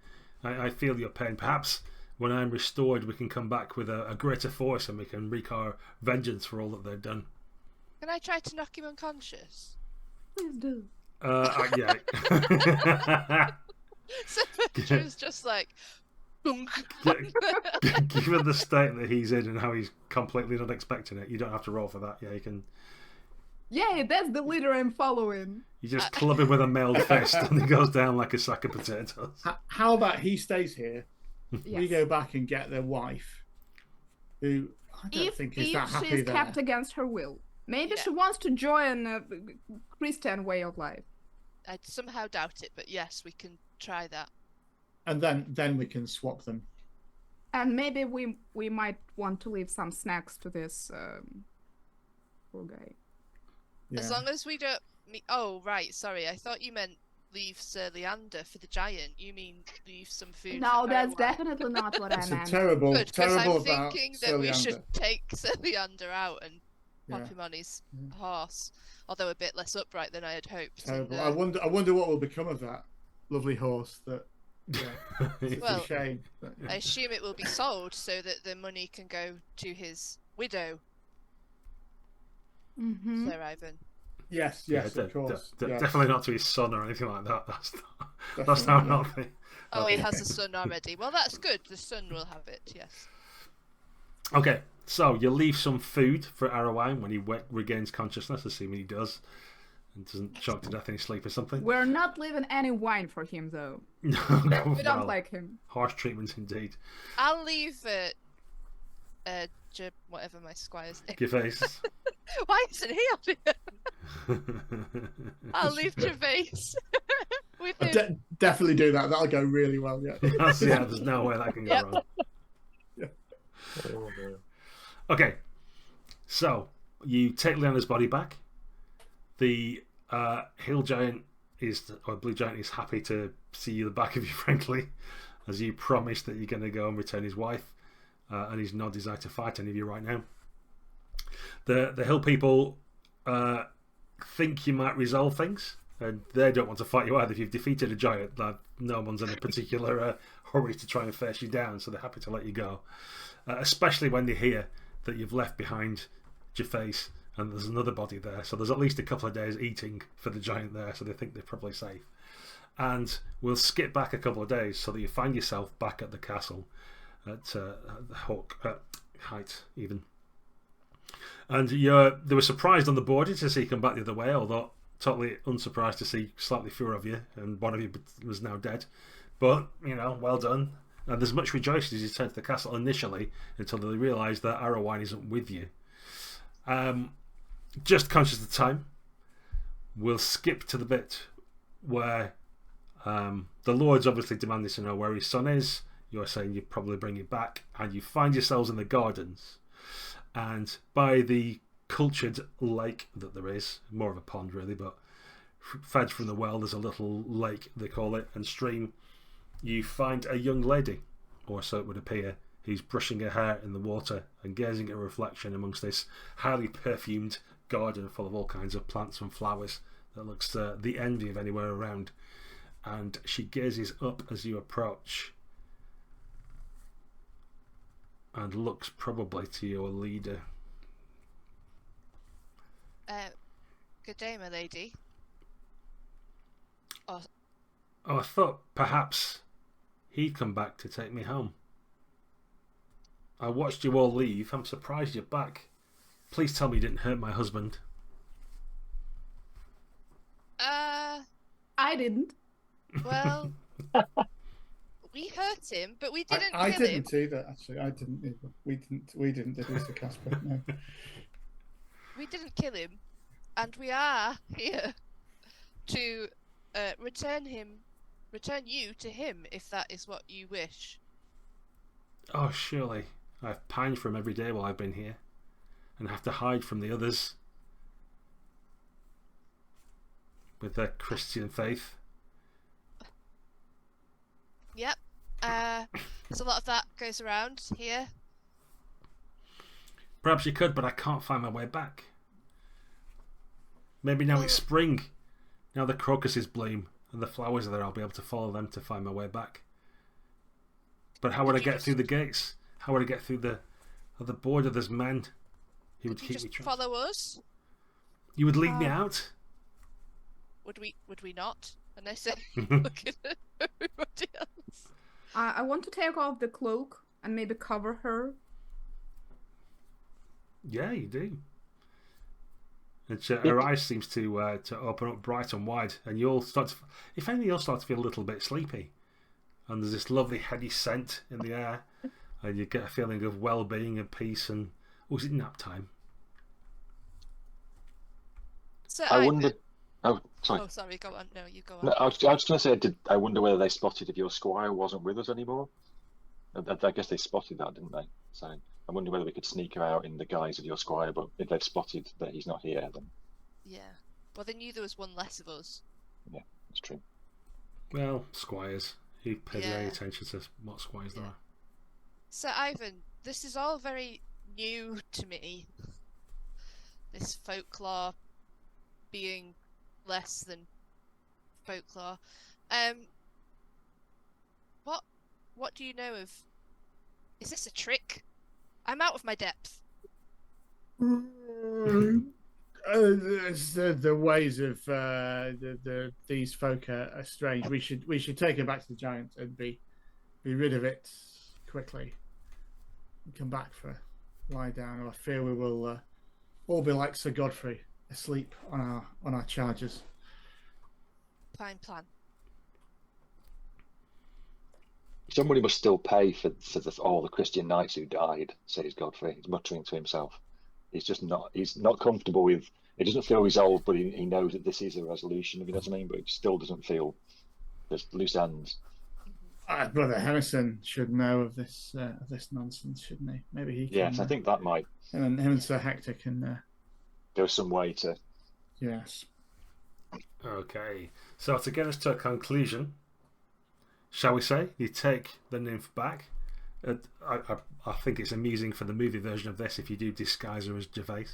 I feel your pain. Perhaps when I'm restored, we can come back with a greater force and we can wreak our vengeance for all that they've done. Can I try to knock him unconscious? Please do. Yeah. So Bertram's just like, Given the state that he's in and how he's completely not expecting it, you don't have to roll for that. Yeah, you can. Yay, that's the leader I'm following. You just club him with a mailed fist and he goes down like a sack of potatoes. How about he stays here we go back and get their wife, who I don't think is that happy she's there. kept against her will. Maybe Yeah. she wants to join a Christian way of life. I somehow doubt it, but yes, we can try that. And then we can swap them. And maybe we might want to leave some snacks to this poor guy. Yeah. As long as we don't... Oh, right, sorry. I thought you meant leave Sir Leander for the giant. You mean leave some food No, for that's Arroweye. definitely not what I It's meant. terrible, Good, because terrible I'm about thinking Sir that we Leander. should take Sir Leander out and pop Yeah. him on his horse. Although a bit less upright than I had hoped. Terrible. And, I wonder what will become of that lovely horse. That it's Well, a shame. But, I assume it will be sold so that the money can go to his widow, Mm-hmm. Sir Ivan. yes, Yeah, of course. Yes. definitely not to his son or anything like that. That's Definitely not not. healthy. Oh, he has a son already. Well, that's good. The son will have it, yes. Okay, so you leave some food for Arroweye when he regains consciousness, assuming he does, and doesn't choke to death in his sleep or something. We're not leaving any wine for him, though. No, We don't well, like him. harsh treatment indeed. I'll leave whatever my squire's name. Your face. Why isn't he on here? I'll leave Gervais with him. Definitely do that. That'll go really well. Yeah. Yeah, there's no way that can go Yep. wrong. Okay, so you take Leanna's body back. The hill giant or blue giant is happy to see you the back of you, frankly, as you promise that you're going to go and return his wife, and he's no desire to fight any of you right now. The hill people think you might resolve things, and they don't want to fight you either. If you've defeated a giant, no one's in a particular hurry to try and face you down, so they're happy to let you go. Especially when they hear that you've left behind Jafface and there's another body there, so there's at least a couple of days eating for the giant there, so they think they're probably safe. And we'll skip back a couple of days so that you find yourself back at the castle at the Hawk Height even. And they were surprised on the boarding to see you come back the other way, although totally unsurprised to see slightly fewer of you, and one of you was now dead. But, well done. And there's much rejoicing as you turn to the castle initially until they realise that Arroweye isn't with you. Just conscious of time, we'll skip to the bit where the Lord's obviously demanding to know where his son is. You're saying you probably bring him back, and you find yourselves in the gardens. And by the cultured lake that there is, more of a pond really, but fed from the well, there's a little lake, they call it, and stream. You find a young lady, or so it would appear, who's brushing her hair in the water and gazing at a reflection amongst this highly perfumed garden full of all kinds of plants and flowers that looks the envy of anywhere around. And she gazes up as you approach and looks probably to your leader. Good day, my lady. Oh, I thought perhaps he'd come back to take me home. I watched you all leave. I'm surprised you're back. Please tell me you didn't hurt my husband. I didn't. Well, we hurt him, but we didn't I kill him. didn't either. Actually, I didn't either. We didn't. Did we, Sir Casper? No. We didn't kill him, and we are here to return you to him, if that is what you wish. Oh, surely. I've pined for him every day while I've been here, and have to hide from the others with their Christian faith. Yep. There's a lot of that goes around here. Perhaps you could, but I can't find my way back. Maybe now it's spring. Now the crocuses bloom and the flowers are there. I'll be able to follow them to find my way back. But how would I get through the gates? How would I get through the border? There's men who would Could you keep me just trapped. follow us? You would lead me out? Would we not? And I say, looking at everybody else. I want to take off the cloak and maybe cover her. Yeah, you do. And her eyes seems to open up bright and wide, and you'll start to, if anything, you'll start to feel a little bit sleepy. and there's this lovely heady scent in the air, and you get a feeling of well-being and peace. And was it nap time? So I wonder. Oh, sorry. Oh, sorry. Go on. No, you go on. No, I was just going to say, I wonder whether they spotted if your squire wasn't with us anymore. I guess they spotted that, didn't they? So I wonder whether we could sneak her out in the guise of your squire, but if they've spotted that he's not here, then Yeah. Well, they knew there was one less of us. yeah, that's true. Well, squires. Who pays any Yeah. attention to what squires there Yeah. are? So, Ivan, this is all very new to me. This folklore being less than folklore. What do you know of? Is this a trick? I'm out of my depth. The ways of these folk are strange. We should take her back to the giant and be rid of it quickly. And come back for a lie down, or I fear we will all be like Sir Godfrey, asleep on our chargers. Fine plan. Somebody must still pay for all the Christian knights who died, says Godfrey. He's muttering to himself. He's not comfortable with. It doesn't feel resolved, but he knows that this is a resolution. If you know what I mean, but it still doesn't feel. There's loose ends. Brother Harrison should know of this nonsense, shouldn't he? Maybe he can. Yes, I think that might. Him and Sir Hector can. Go some way to. Yes. Okay, so to get us to a conclusion, shall we say you take the nymph back? I think it's amusing for the movie version of this if you do disguise her as Gervais,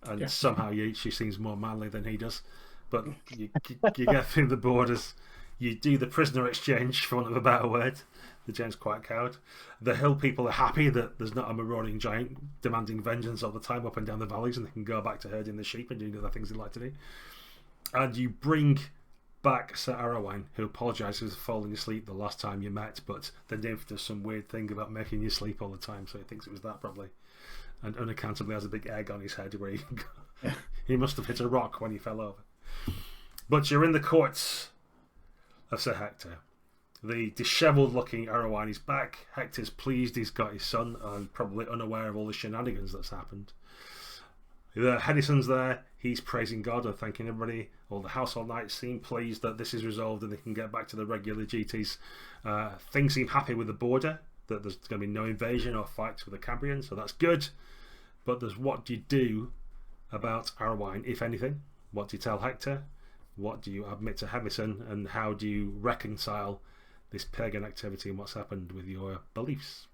and Yeah. somehow she seems more manly than he does. But you get through the borders, you do the prisoner exchange, for want of a better word. The giant's quite cowed. The hill people are happy that there's not a marauding giant demanding vengeance all the time up and down the valleys, and they can go back to herding the sheep and doing other things they like to do. And you bring back Sir Arrowine, who apologises for falling asleep the last time you met, but the nymph does some weird thing about making you sleep all the time, so he thinks it was that probably. And unaccountably has a big egg on his head where he must have hit a rock when he fell over. But you're in the courts of Sir Hector. The dishevelled looking Arrowine is back. Hector's pleased he's got his son and probably unaware of all the shenanigans that's happened. The Hedison's there, he's praising God and thanking everybody. All the household knights seem pleased that this is resolved and they can get back to the regular duties. Things seem happy with the border, that there's going to be no invasion or fights with the Cambrians, so that's good. But there's what do you do about Arrowine, if anything? What do you tell Hector? What do you admit to Hedison? And how do you reconcile this pagan activity and what's happened with your beliefs?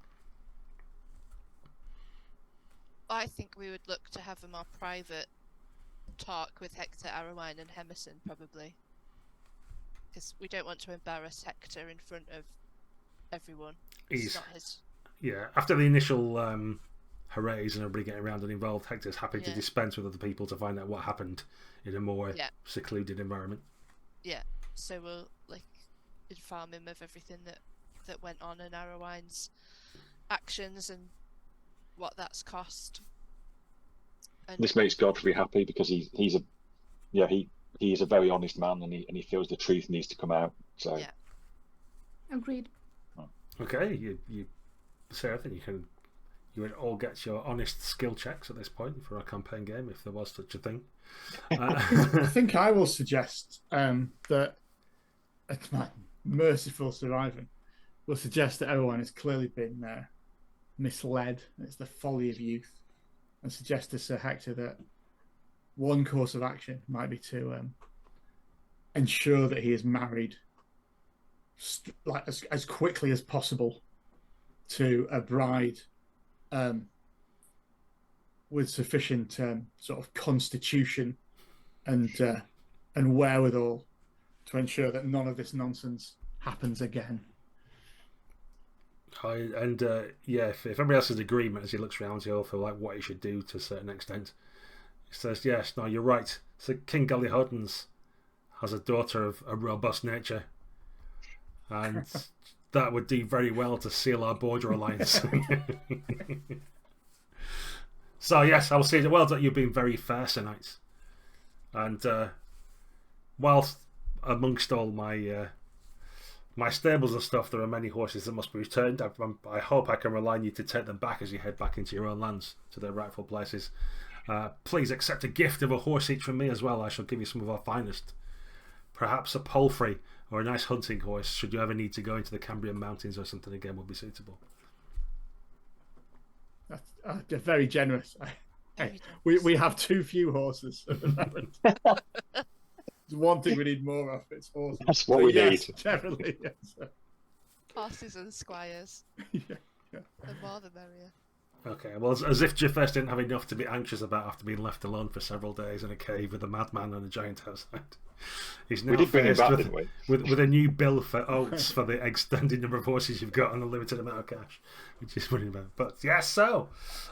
I think we would look to have a more private talk with Hector, Arrowine, and Hemison, probably. Because we don't want to embarrass Hector in front of everyone. It's not his. Yeah, after the initial hoorays and everybody getting around and involved, Hector's happy to dispense with other people to find out what happened in a more secluded environment. Yeah, so we'll inform him of everything that went on in Arrowine's actions and what that's cost. And this makes Godfrey happy because he is a very honest man and he feels the truth needs to come out. So Agreed. Okay, you Sarah, I think you would all get your honest skill checks at this point for a campaign game if there was such a thing. I think I will suggest that my merciful Sir Ivan will suggest that everyone has clearly been misled. It's the folly of youth, and suggest to Sir Hector that one course of action might be to ensure that he is married as quickly as possible to a bride with sufficient sort of constitution and wherewithal to ensure that none of this nonsense happens again. If everybody else has agreement as he looks around, he'll feel like what he should do to a certain extent. He says, yes, no, you're right. So King Gullyhodens has a daughter of a robust nature, and that would do very well to seal our border alliance. So yes, I will say well that you've been very fair, Sir Knights. And whilst amongst all my my stables and stuff, there are many horses that must be returned. I hope I can rely on you to take them back as you head back into your own lands to their rightful places. Please accept a gift of a horse each from me as well. I shall give you some of our finest. Perhaps a palfrey or a nice hunting horse, should you ever need to go into the Cambrian mountains or something again, would be suitable. That's very generous. We have too few horses at the moment. There's one thing we need more of, it's horses. That's what we need. Definitely, yes. Horses and squires. Yeah. The more the merrier. Okay, well, as if Jaffes didn't have enough to be anxious about after being left alone for several days in a cave with a madman and a giant outside. He's now faced with a new bill for oats for the extended number of horses you've got and a limited amount of cash, which is running about. But yes, so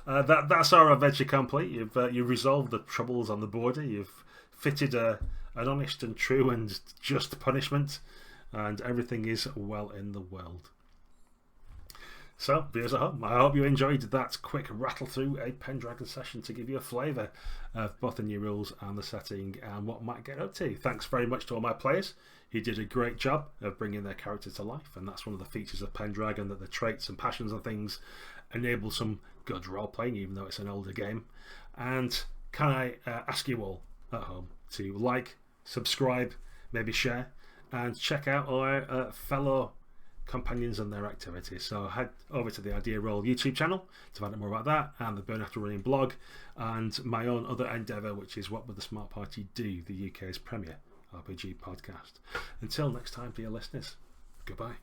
that's our adventure complete. You've resolved the troubles on the border. You've fitted an honest and true and just punishment, and everything is well in the world. So, viewers at home, I hope you enjoyed that quick rattle through a Pendragon session to give you a flavour of both the new rules and the setting and what might get up to. Thanks very much to all my players who did a great job of bringing their characters to life, and that's one of the features of Pendragon, that the traits and passions and things enable some good role playing, even though it's an older game. And can I ask you all at home to like, subscribe, maybe share, and check out our fellow companions and their activities. So head over to the Idea Roll YouTube channel to find out more about that, and the Burn After Running blog, and my own other endeavour, which is What Would the Smart Party Do, the UK's premier RPG podcast. Until next time, dear listeners, goodbye.